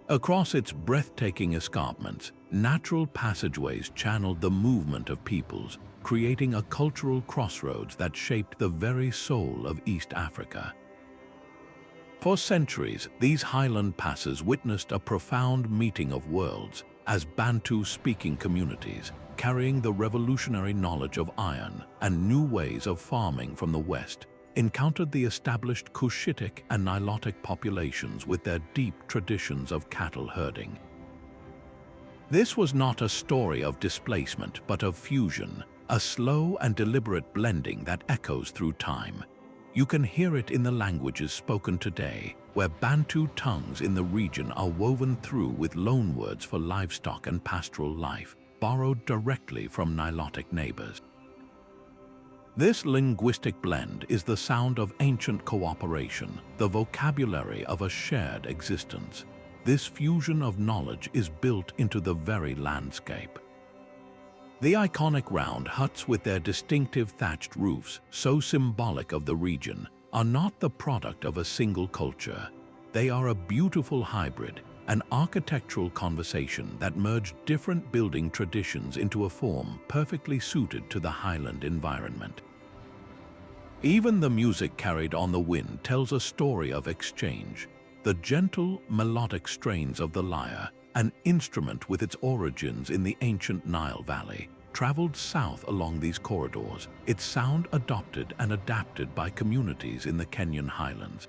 Across its breathtaking escarpments, natural passageways channeled the movement of peoples, creating a cultural crossroads that shaped the very soul of East Africa. For centuries, these highland passes witnessed a profound meeting of worlds as Bantu-speaking communities, carrying the revolutionary knowledge of iron and new ways of farming from the West, encountered the established Cushitic and Nilotic populations with their deep traditions of cattle herding. This was not a story of displacement but of fusion, a slow and deliberate blending that echoes through time. You can hear it in the languages spoken today, where Bantu tongues in the region are woven through with loanwords for livestock and pastoral life, borrowed directly from Nilotic neighbors. This linguistic blend is the sound of ancient cooperation, the vocabulary of a shared existence. This fusion of knowledge is built into the very landscape. The iconic round huts with their distinctive thatched roofs, so symbolic of the region, are not the product of a single culture. They are a beautiful hybrid, an architectural conversation that merged different building traditions into a form perfectly suited to the highland environment. Even the music carried on the wind tells a story of exchange. The gentle, melodic strains of the lyre, an instrument with its origins in the ancient Nile Valley, traveled south along these corridors, its sound adopted and adapted by communities in the Kenyan highlands.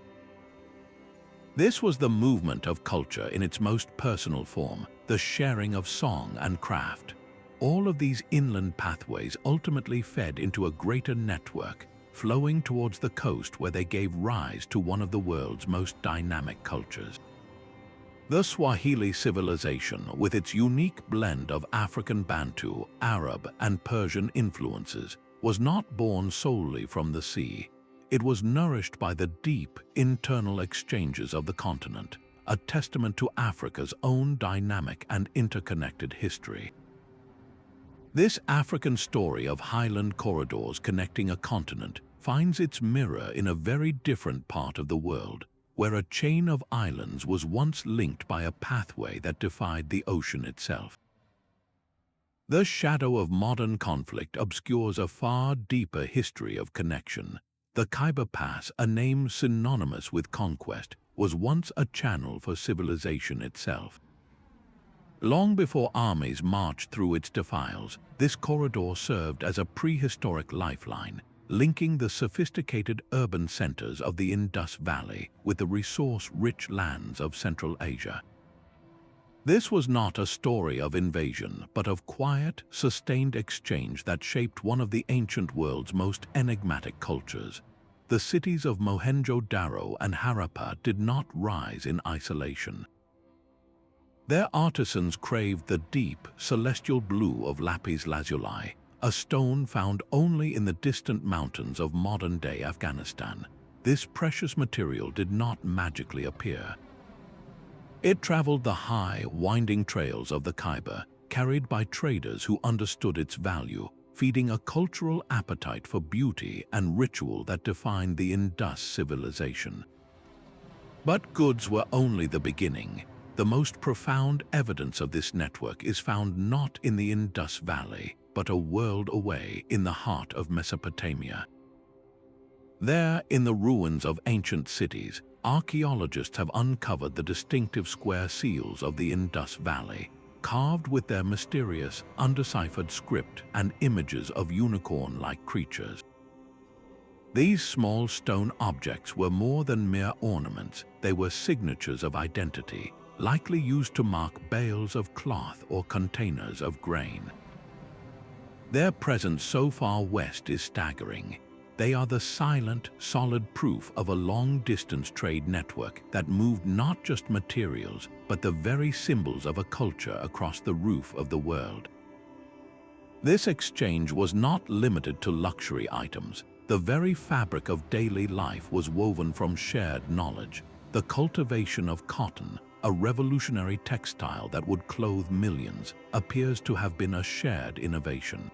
This was the movement of culture in its most personal form, the sharing of song and craft. All of these inland pathways ultimately fed into a greater network, flowing towards the coast where they gave rise to one of the world's most dynamic cultures. The Swahili civilization, with its unique blend of African Bantu, Arab, and Persian influences, was not born solely from the sea. It was nourished by the deep, internal exchanges of the continent, a testament to Africa's own dynamic and interconnected history. This African story of highland corridors connecting a continent finds its mirror in a very different part of the world, where a chain of islands was once linked by a pathway that defied the ocean itself. The shadow of modern conflict obscures a far deeper history of connection. The Khyber Pass, a name synonymous with conquest, was once a channel for civilization itself. Long before armies marched through its defiles, this corridor served as a prehistoric lifeline, linking the sophisticated urban centers of the Indus Valley with the resource-rich lands of Central Asia. This was not a story of invasion, but of quiet, sustained exchange that shaped one of the ancient world's most enigmatic cultures. The cities of Mohenjo-Daro and Harappa did not rise in isolation. Their artisans craved the deep, celestial blue of lapis lazuli, a stone found only in the distant mountains of modern-day Afghanistan. This precious material did not magically appear. It traveled the high, winding trails of the Khyber, carried by traders who understood its value, feeding a cultural appetite for beauty and ritual that defined the Indus civilization. But goods were only the beginning. The most profound evidence of this network is found not in the Indus Valley, but a world away in the heart of Mesopotamia. There, in the ruins of ancient cities, archaeologists have uncovered the distinctive square seals of the Indus Valley, carved with their mysterious, undeciphered script and images of unicorn-like creatures. These small stone objects were more than mere ornaments. They were signatures of identity, likely used to mark bales of cloth or containers of grain. Their presence so far west is staggering. They are the silent, solid proof of a long-distance trade network that moved not just materials, but the very symbols of a culture across the roof of the world. This exchange was not limited to luxury items. The very fabric of daily life was woven from shared knowledge. The cultivation of cotton, a revolutionary textile that would clothe millions, appears to have been a shared innovation.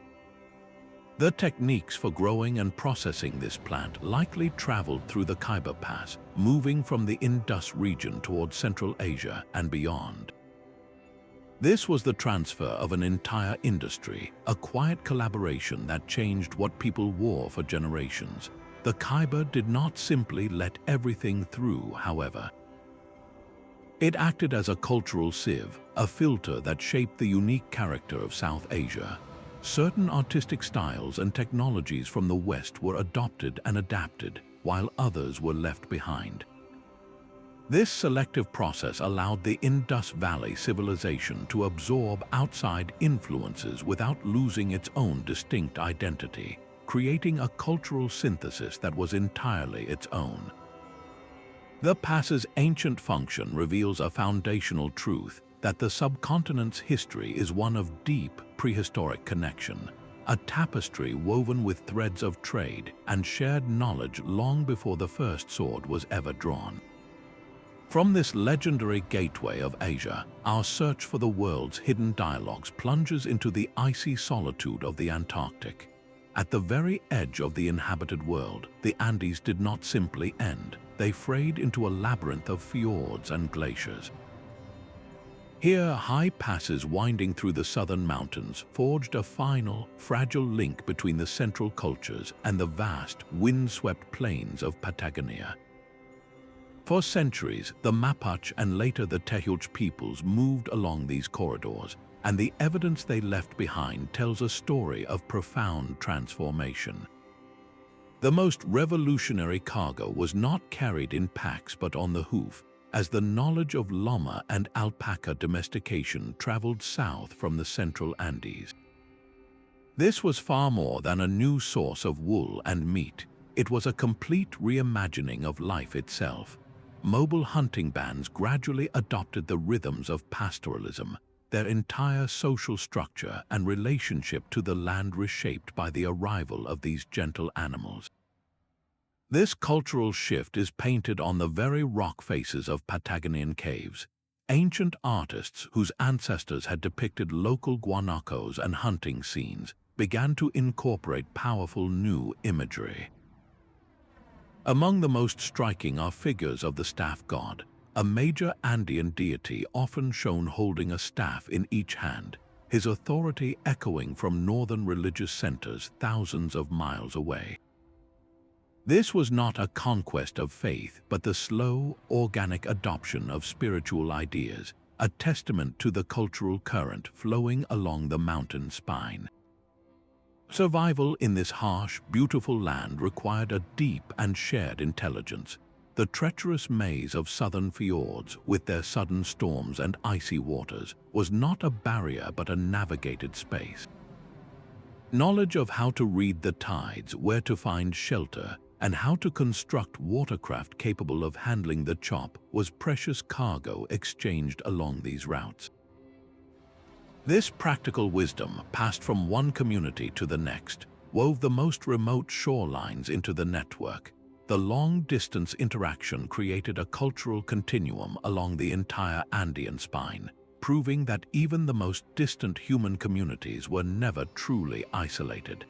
The techniques for growing and processing this plant likely traveled through the Khyber Pass, moving from the Indus region towards Central Asia and beyond. This was the transfer of an entire industry, a quiet collaboration that changed what people wore for generations. The Khyber did not simply let everything through, however. It acted as a cultural sieve, a filter that shaped the unique character of South Asia. Certain artistic styles and technologies from the West were adopted and adapted, while others were left behind. This selective process allowed the Indus Valley civilization to absorb outside influences without losing its own distinct identity, creating a cultural synthesis that was entirely its own. The pass's ancient function reveals a foundational truth that the subcontinent's history is one of deep prehistoric connection, a tapestry woven with threads of trade and shared knowledge long before the first sword was ever drawn. From this legendary gateway of Asia, our search for the world's hidden dialogues plunges into the icy solitude of the Antarctic. At the very edge of the inhabited world, the Andes did not simply end. They frayed into a labyrinth of fjords and glaciers. Here, high passes winding through the southern mountains forged a final, fragile link between the central cultures and the vast, wind-swept plains of Patagonia. For centuries, the Mapuche and later the Tehuelche peoples moved along these corridors, and the evidence they left behind tells a story of profound transformation. The most revolutionary cargo was not carried in packs but on the hoof, as the knowledge of llama and alpaca domestication traveled south from the central Andes. This was far more than a new source of wool and meat. It was a complete reimagining of life itself. Mobile hunting bands gradually adopted the rhythms of pastoralism, their entire social structure and relationship to the land reshaped by the arrival of these gentle animals. This cultural shift is painted on the very rock faces of Patagonian caves. Ancient artists whose ancestors had depicted local guanacos and hunting scenes began to incorporate powerful new imagery. Among the most striking are figures of the staff god, a major Andean deity often shown holding a staff in each hand, his authority echoing from northern religious centers thousands of miles away. This was not a conquest of faith, but the slow, organic adoption of spiritual ideas, a testament to the cultural current flowing along the mountain spine. Survival in this harsh, beautiful land required a deep and shared intelligence. The treacherous maze of southern fjords, with their sudden storms and icy waters, was not a barrier but a navigated space. Knowledge of how to read the tides, where to find shelter, and how to construct watercraft capable of handling the chop was precious cargo exchanged along these routes. This practical wisdom, passed from one community to the next, wove the most remote shorelines into the network. The long-distance interaction created a cultural continuum along the entire Andean spine, proving that even the most distant human communities were never truly isolated.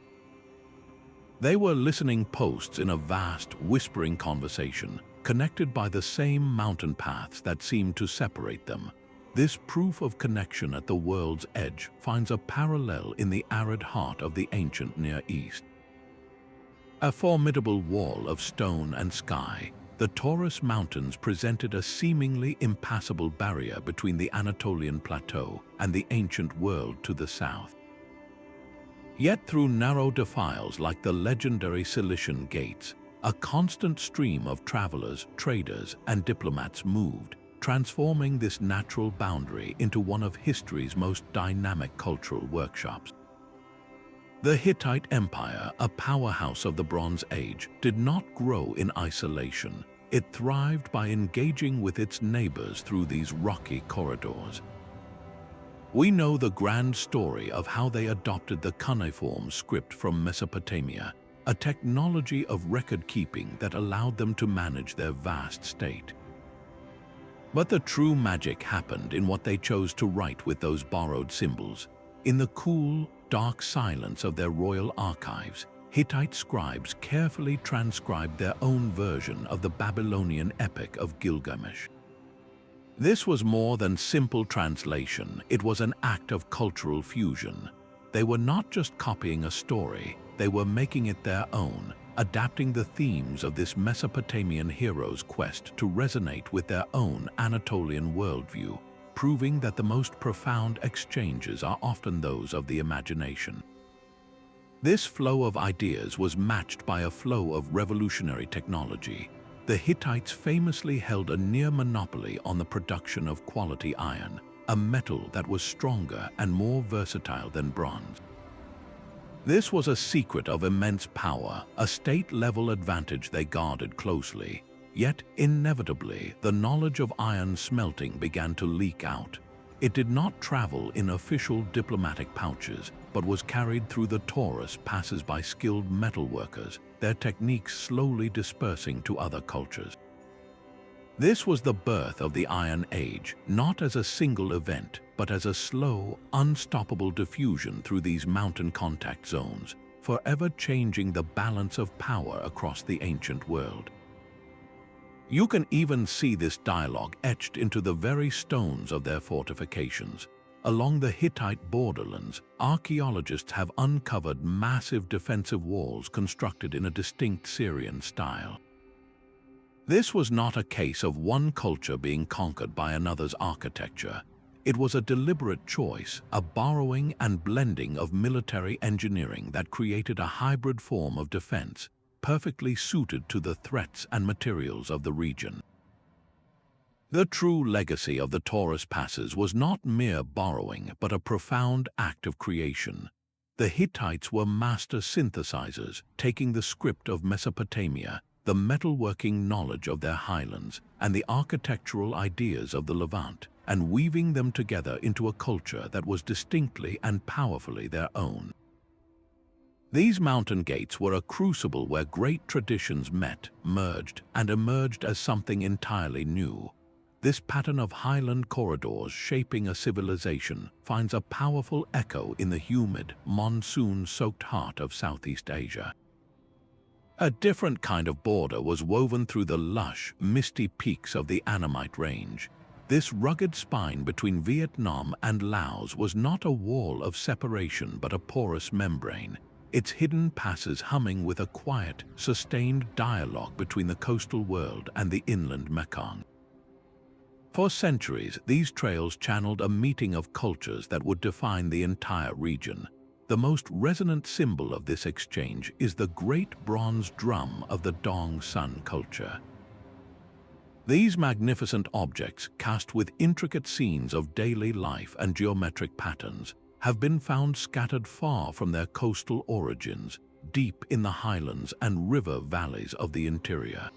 They were listening posts in a vast, whispering conversation, connected by the same mountain paths that seemed to separate them. This proof of connection at the world's edge finds a parallel in the arid heart of the ancient Near East. A formidable wall of stone and sky, the Taurus Mountains presented a seemingly impassable barrier between the Anatolian plateau and the ancient world to the south. Yet through narrow defiles like the legendary Cilician Gates, a constant stream of travelers, traders, and diplomats moved, transforming this natural boundary into one of history's most dynamic cultural workshops. The Hittite Empire, a powerhouse of the Bronze Age, did not grow in isolation. It thrived by engaging with its neighbors through these rocky corridors. We know the grand story of how they adopted the cuneiform script from Mesopotamia, a technology of record-keeping that allowed them to manage their vast state. But the true magic happened in what they chose to write with those borrowed symbols. In the cool, dark silence of their royal archives, Hittite scribes carefully transcribed their own version of the Babylonian epic of Gilgamesh. This was more than simple translation, it was an act of cultural fusion. They were not just copying a story, they were making it their own, adapting the themes of this Mesopotamian hero's quest to resonate with their own Anatolian worldview, proving that the most profound exchanges are often those of the imagination. This flow of ideas was matched by a flow of revolutionary technology. The Hittites famously held a near monopoly on the production of quality iron, a metal that was stronger and more versatile than bronze. This was a secret of immense power, a state-level advantage they guarded closely. Yet, inevitably, the knowledge of iron smelting began to leak out. It did not travel in official diplomatic pouches, but was carried through the Taurus passes by skilled metalworkers, their techniques slowly dispersing to other cultures. This was the birth of the Iron Age, not as a single event, but as a slow, unstoppable diffusion through these mountain contact zones, forever changing the balance of power across the ancient world. You can even see this dialogue etched into the very stones of their fortifications. Along the Hittite borderlands, archaeologists have uncovered massive defensive walls constructed in a distinct Syrian style. This was not a case of one culture being conquered by another's architecture. It was a deliberate choice, a borrowing and blending of military engineering that created a hybrid form of defense, perfectly suited to the threats and materials of the region. The true legacy of the Taurus passes was not mere borrowing, but a profound act of creation. The Hittites were master synthesizers, taking the script of Mesopotamia, the metalworking knowledge of their highlands, and the architectural ideas of the Levant, and weaving them together into a culture that was distinctly and powerfully their own. These mountain gates were a crucible where great traditions met, merged, and emerged as something entirely new. This pattern of highland corridors shaping a civilization finds a powerful echo in the humid, monsoon-soaked heart of Southeast Asia. A different kind of border was woven through the lush, misty peaks of the Annamite Range. This rugged spine between Vietnam and Laos was not a wall of separation but a porous membrane, its hidden passes humming with a quiet, sustained dialogue between the coastal world and the inland Mekong. For centuries, these trails channeled a meeting of cultures that would define the entire region. The most resonant symbol of this exchange is the great bronze drum of the Dong Sun culture. These magnificent objects, cast with intricate scenes of daily life and geometric patterns, have been found scattered far from their coastal origins, deep in the highlands and river valleys of the interior.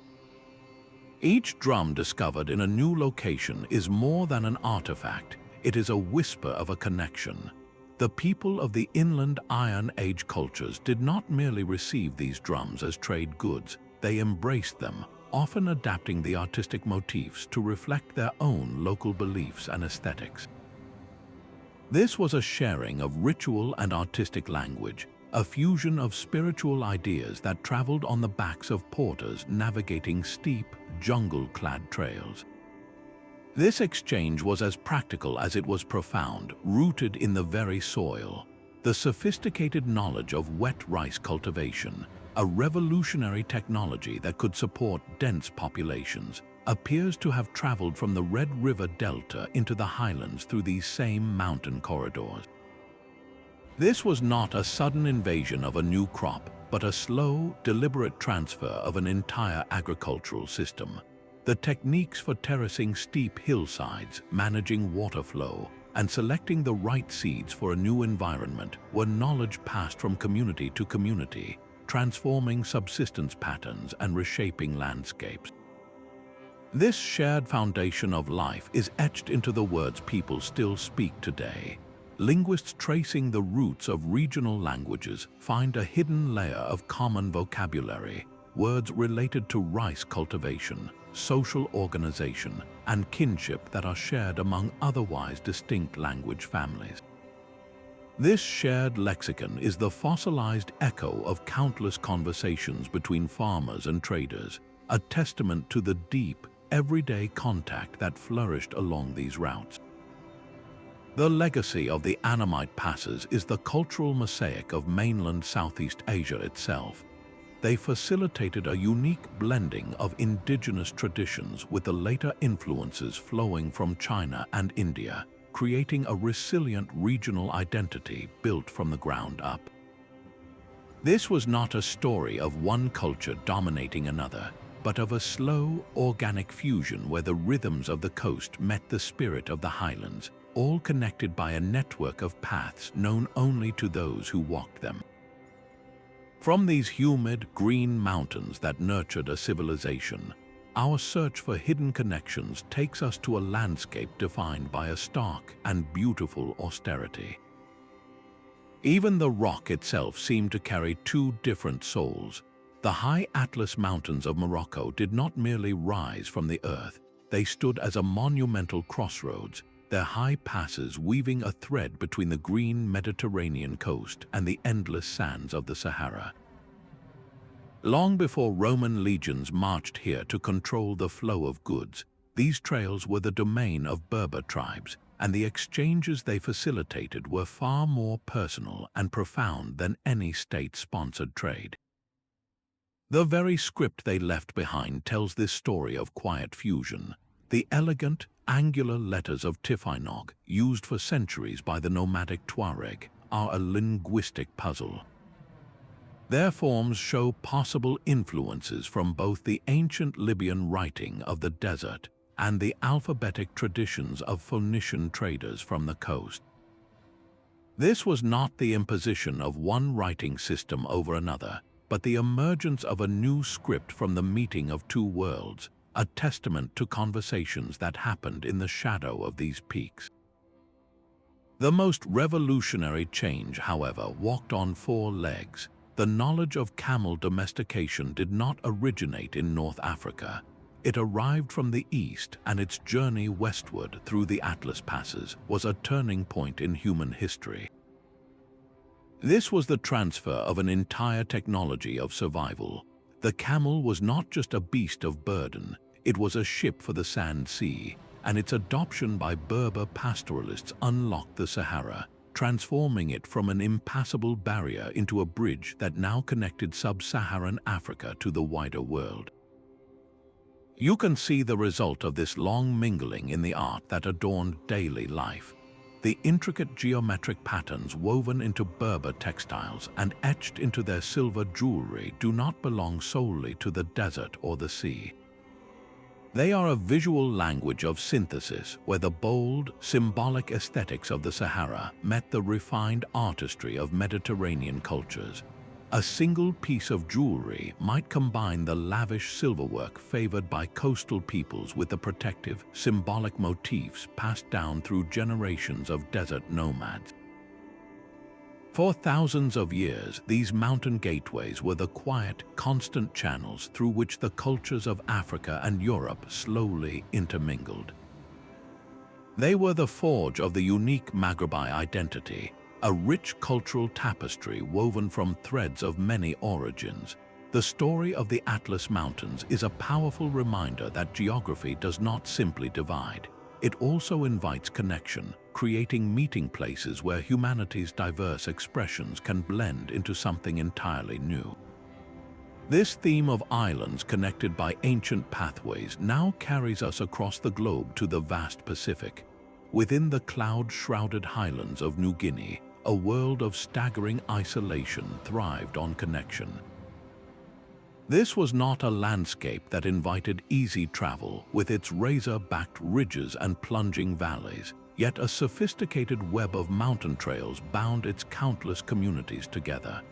Each drum discovered in a new location is more than an artifact, it is a whisper of a connection. The people of the inland Iron Age cultures did not merely receive these drums as trade goods, they embraced them, often adapting the artistic motifs to reflect their own local beliefs and aesthetics. This was a sharing of ritual and artistic language, a fusion of spiritual ideas that traveled on the backs of porters navigating steep, jungle-clad trails. This exchange was as practical as it was profound, rooted in the very soil. The sophisticated knowledge of wet rice cultivation, a revolutionary technology that could support dense populations, appears to have traveled from the Red River Delta into the highlands through these same mountain corridors. This was not a sudden invasion of a new crop, but a slow, deliberate transfer of an entire agricultural system. The techniques for terracing steep hillsides, managing water flow, and selecting the right seeds for a new environment were knowledge passed from community to community, transforming subsistence patterns and reshaping landscapes. This shared foundation of life is etched into the words people still speak today. Linguists tracing the roots of regional languages find a hidden layer of common vocabulary, words related to rice cultivation, social organization, and kinship that are shared among otherwise distinct language families. This shared lexicon is the fossilized echo of countless conversations between farmers and traders, a testament to the deep, everyday contact that flourished along these routes. The legacy of the Annamite passes is the cultural mosaic of mainland Southeast Asia itself. They facilitated a unique blending of indigenous traditions with the later influences flowing from China and India, creating a resilient regional identity built from the ground up. This was not a story of one culture dominating another, but of a slow, organic fusion where the rhythms of the coast met the spirit of the highlands, all connected by a network of paths known only to those who walked them. From these humid, green mountains that nurtured a civilization, our search for hidden connections takes us to a landscape defined by a stark and beautiful austerity. Even the rock itself seemed to carry two different souls. The high Atlas Mountains of Morocco did not merely rise from the earth, they stood as a monumental crossroads, their high passes weaving a thread between the green Mediterranean coast and the endless sands of the Sahara. Long before Roman legions marched here to control the flow of goods, these trails were the domain of Berber tribes, and the exchanges they facilitated were far more personal and profound than any state-sponsored trade. The very script they left behind tells this story of quiet fusion. The elegant, angular letters of Tifinagh, used for centuries by the nomadic Tuareg, are a linguistic puzzle. Their forms show possible influences from both the ancient Libyan writing of the desert and the alphabetic traditions of Phoenician traders from the coast. This was not the imposition of one writing system over another, but the emergence of a new script from the meeting of two worlds, a testament to conversations that happened in the shadow of these peaks. The most revolutionary change, however, walked on four legs. The knowledge of camel domestication did not originate in North Africa. It arrived from the east, and its journey westward through the Atlas passes was a turning point in human history. This was the transfer of an entire technology of survival. The camel was not just a beast of burden, it was a ship for the sand sea, and its adoption by Berber pastoralists unlocked the Sahara, transforming it from an impassable barrier into a bridge that now connected sub-Saharan Africa to the wider world. You can see the result of this long mingling in the art that adorned daily life. The intricate geometric patterns woven into Berber textiles and etched into their silver jewelry do not belong solely to the desert or the sea. They are a visual language of synthesis where the bold, symbolic aesthetics of the Sahara met the refined artistry of Mediterranean cultures. A single piece of jewelry might combine the lavish silverwork favored by coastal peoples with the protective, symbolic motifs passed down through generations of desert nomads. For thousands of years, these mountain gateways were the quiet, constant channels through which the cultures of Africa and Europe slowly intermingled. They were the forge of the unique Maghrebi identity, a rich cultural tapestry woven from threads of many origins. The story of the Atlas Mountains is a powerful reminder that geography does not simply divide. It also invites connection, creating meeting places where humanity's diverse expressions can blend into something entirely new. This theme of islands connected by ancient pathways now carries us across the globe to the vast Pacific. Within the cloud-shrouded highlands of New Guinea, a world of staggering isolation thrived on connection. This was not a landscape that invited easy travel with its razor-backed ridges and plunging valleys, yet a sophisticated web of mountain trails bound its countless communities together.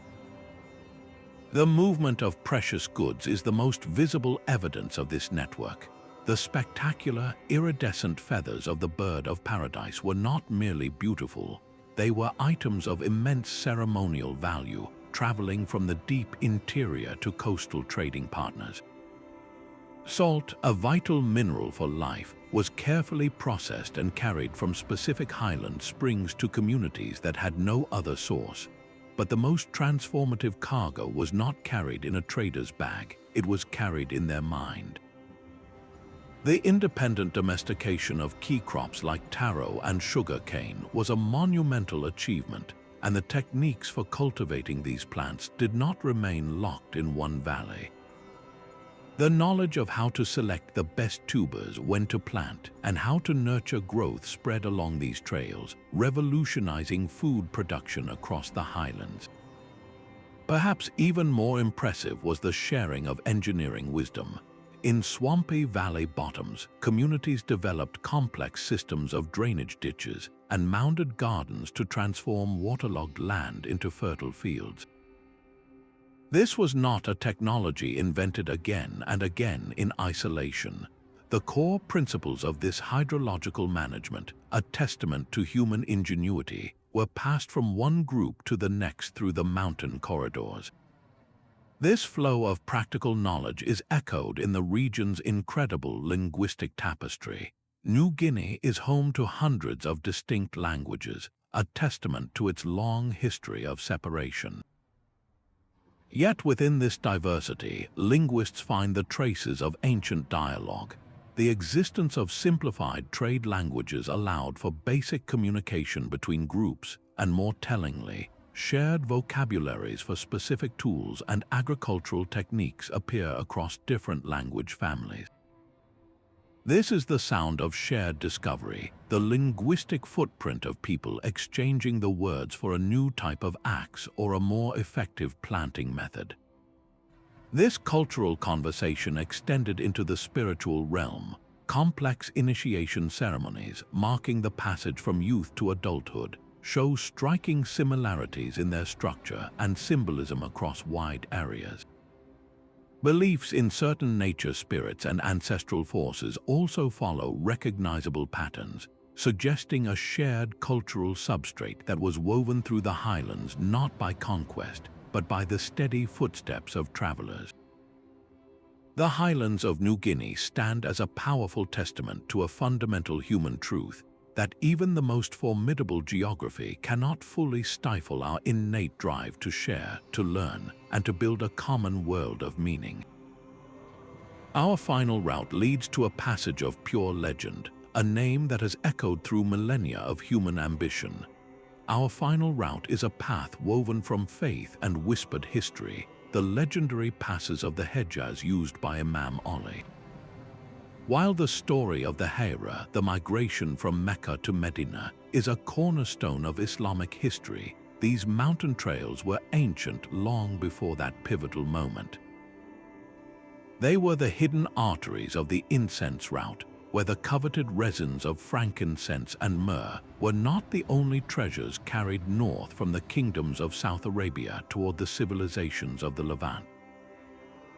The movement of precious goods is the most visible evidence of this network. The spectacular, iridescent feathers of the bird of paradise were not merely beautiful, they were items of immense ceremonial value, traveling from the deep interior to coastal trading partners. Salt, a vital mineral for life, was carefully processed and carried from specific highland springs to communities that had no other source. But the most transformative cargo was not carried in a trader's bag, it was carried in their mind. The independent domestication of key crops like taro and sugar cane was a monumental achievement, and the techniques for cultivating these plants did not remain locked in one valley. The knowledge of how to select the best tubers, when to plant, and how to nurture growth spread along these trails, revolutionizing food production across the highlands. Perhaps even more impressive was the sharing of engineering wisdom. In swampy valley bottoms, communities developed complex systems of drainage ditches and mounded gardens to transform waterlogged land into fertile fields. This was not a technology invented again and again in isolation. The core principles of this hydrological management, a testament to human ingenuity, were passed from one group to the next through the mountain corridors. This flow of practical knowledge is echoed in the region's incredible linguistic tapestry. New Guinea is home to hundreds of distinct languages, a testament to its long history of separation. Yet within this diversity, linguists find the traces of ancient dialogue. The existence of simplified trade languages allowed for basic communication between groups, and more tellingly, shared vocabularies for specific tools and agricultural techniques appear across different language families. This is the sound of shared discovery, the linguistic footprint of people exchanging the words for a new type of axe or a more effective planting method. This cultural conversation extended into the spiritual realm, complex initiation ceremonies marking the passage from youth to adulthood show striking similarities in their structure and symbolism across wide areas. Beliefs in certain nature spirits and ancestral forces also follow recognizable patterns, suggesting a shared cultural substrate that was woven through the highlands not by conquest, but by the steady footsteps of travelers. The highlands of New Guinea stand as a powerful testament to a fundamental human truth that even the most formidable geography cannot fully stifle our innate drive to share, to learn, and to build a common world of meaning. Our final route leads to a passage of pure legend, a name that has echoed through millennia of human ambition. Our final route is a path woven from faith and whispered history, the legendary passes of the Hejaz used by Imam Ali. While the story of the Hijra, the migration from Mecca to Medina, is a cornerstone of Islamic history, these mountain trails were ancient long before that pivotal moment. They were the hidden arteries of the incense route, where the coveted resins of frankincense and myrrh were not the only treasures carried north from the kingdoms of South Arabia toward the civilizations of the Levant.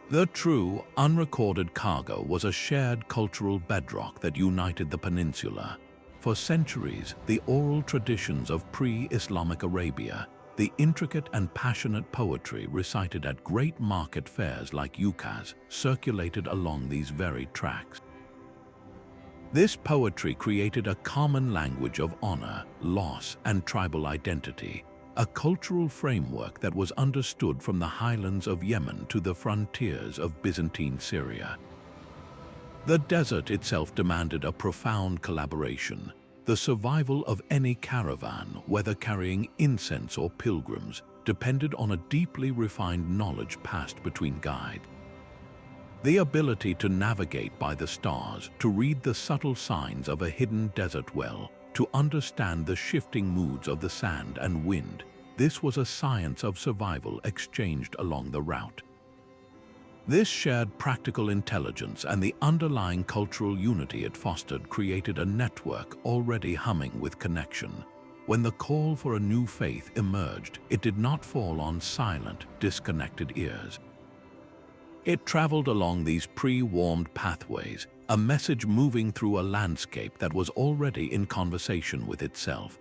The true, unrecorded cargo was a shared cultural bedrock that united the peninsula. For centuries, the oral traditions of pre-Islamic Arabia, the intricate and passionate poetry recited at great market fairs like Ukaz, circulated along these very tracks. This poetry created a common language of honor, loss, and tribal identity, a cultural framework that was understood from the highlands of Yemen to the frontiers of Byzantine Syria. The desert itself demanded a profound collaboration. The survival of any caravan, whether carrying incense or pilgrims, depended on a deeply refined knowledge passed between guides. The ability to navigate by the stars, to read the subtle signs of a hidden desert well, to understand the shifting moods of the sand and wind, this was a science of survival exchanged along the route. This shared practical intelligence and the underlying cultural unity it fostered created a network already humming with connection. When the call for a new faith emerged, it did not fall on silent, disconnected ears. It traveled along these pre-warmed pathways, a message moving through a landscape that was already in conversation with itself.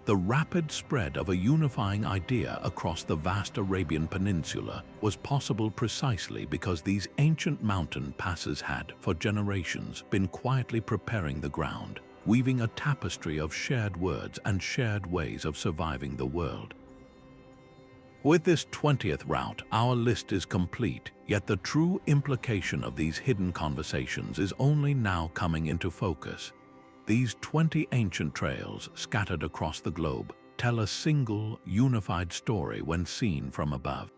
The rapid spread of a unifying idea across the vast Arabian Peninsula was possible precisely because these ancient mountain passes had, for generations, been quietly preparing the ground, weaving a tapestry of shared words and shared ways of surviving the world. With this 20th route, our list is complete, yet the true implication of these hidden conversations is only now coming into focus. These 20 ancient trails, scattered across the globe, tell a single, unified story when seen from above.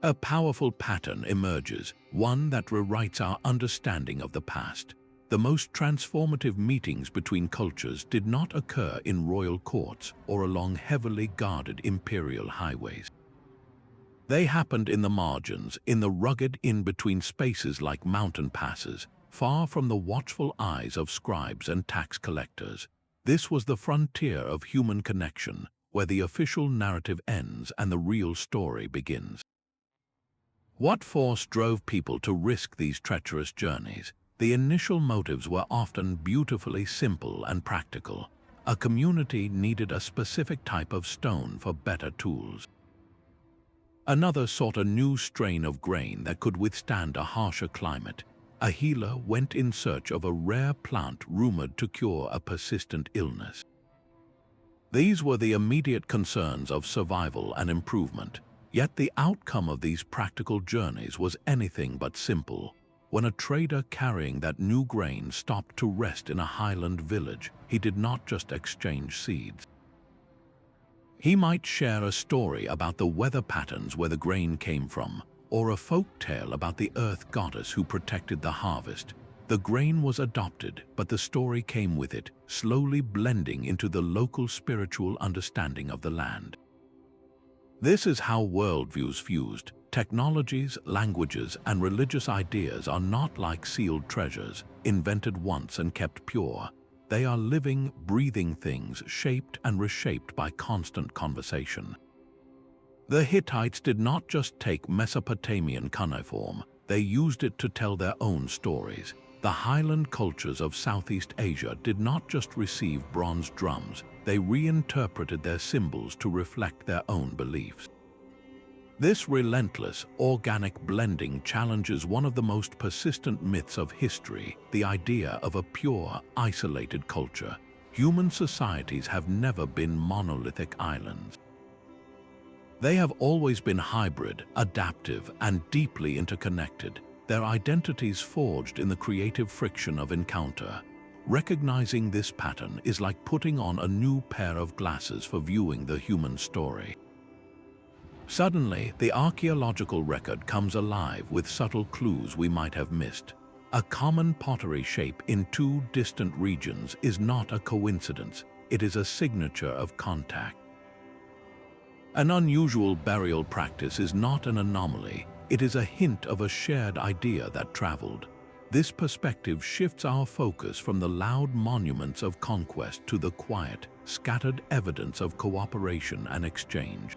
A powerful pattern emerges, one that rewrites our understanding of the past. The most transformative meetings between cultures did not occur in royal courts or along heavily guarded imperial highways. They happened in the margins, in the rugged in-between spaces like mountain passes, far from the watchful eyes of scribes and tax collectors. This was the frontier of human connection, where the official narrative ends and the real story begins. What force drove people to risk these treacherous journeys? The initial motives were often beautifully simple and practical. A community needed a specific type of stone for better tools. Another sought a new strain of grain that could withstand a harsher climate. a healer went in search of a rare plant rumored to cure a persistent illness. These were the immediate concerns of survival and improvement, yet the outcome of these practical journeys was anything but simple. When a trader carrying that new grain stopped to rest in a highland village, he did not just exchange seeds. He might share a story about the weather patterns where the grain came from, or a folk tale about the earth goddess who protected the harvest. The grain was adopted, but the story came with it, slowly blending into the local spiritual understanding of the land. This is how worldviews fused. Technologies, languages, and religious ideas are not like sealed treasures, invented once and kept pure. They are living, breathing things shaped and reshaped by constant conversation. The Hittites did not just take Mesopotamian cuneiform, they used it to tell their own stories. The highland cultures of Southeast Asia did not just receive bronze drums, they reinterpreted their symbols to reflect their own beliefs. This relentless, organic blending challenges one of the most persistent myths of history, the idea of a pure, isolated culture. Human societies have never been monolithic islands. They have always been hybrid, adaptive, and deeply interconnected, their identities forged in the creative friction of encounter. Recognizing this pattern is like putting on a new pair of glasses for viewing the human story. Suddenly, the archaeological record comes alive with subtle clues we might have missed. A common pottery shape in two distant regions is not a coincidence, it is a signature of contact. An unusual burial practice is not an anomaly, it is a hint of a shared idea that traveled. This perspective shifts our focus from the loud monuments of conquest to the quiet, scattered evidence of cooperation and exchange.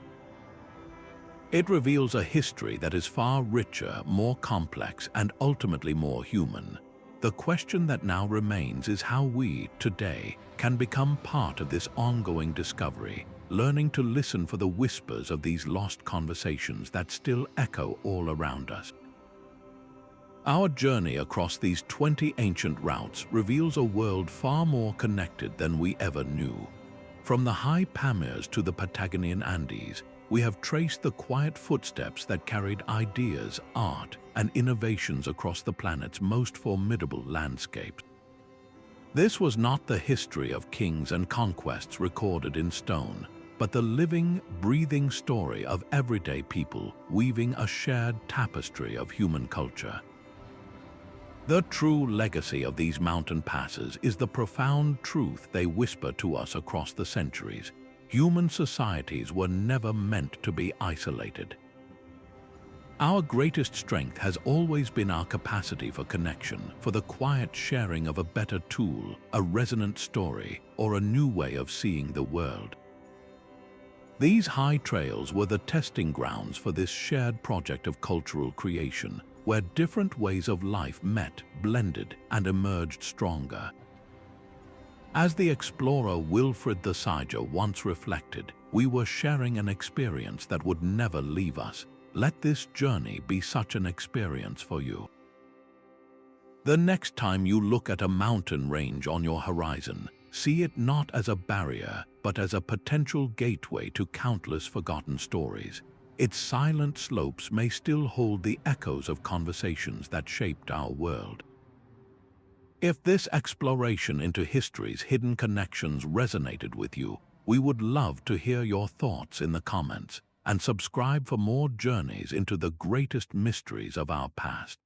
It reveals a history that is far richer, more complex, and ultimately more human. The question that now remains is how we, today, can become part of this ongoing discovery, learning to listen for the whispers of these lost conversations that still echo all around us. Our journey across these 20 ancient routes reveals a world far more connected than we ever knew. From the high Pamirs to the Patagonian Andes, we have traced the quiet footsteps that carried ideas, art, and innovations across the planet's most formidable landscapes. This was not the history of kings and conquests recorded in stone, but the living, breathing story of everyday people weaving a shared tapestry of human culture. The true legacy of these mountain passes is the profound truth they whisper to us across the centuries. Human societies were never meant to be isolated. Our greatest strength has always been our capacity for connection, for the quiet sharing of a better tool, a resonant story, or a new way of seeing the world. These high trails were the testing grounds for this shared project of cultural creation, where different ways of life met, blended, and emerged stronger. As the explorer Wilfred the Siger once reflected, we were sharing an experience that would never leave us. Let this journey be such an experience for you. The next time you look at a mountain range on your horizon, see it not as a barrier, but as a potential gateway to countless forgotten stories. Its silent slopes may still hold the echoes of conversations that shaped our world. If this exploration into history's hidden connections resonated with you, we would love to hear your thoughts in the comments, and subscribe for more journeys into the greatest mysteries of our past.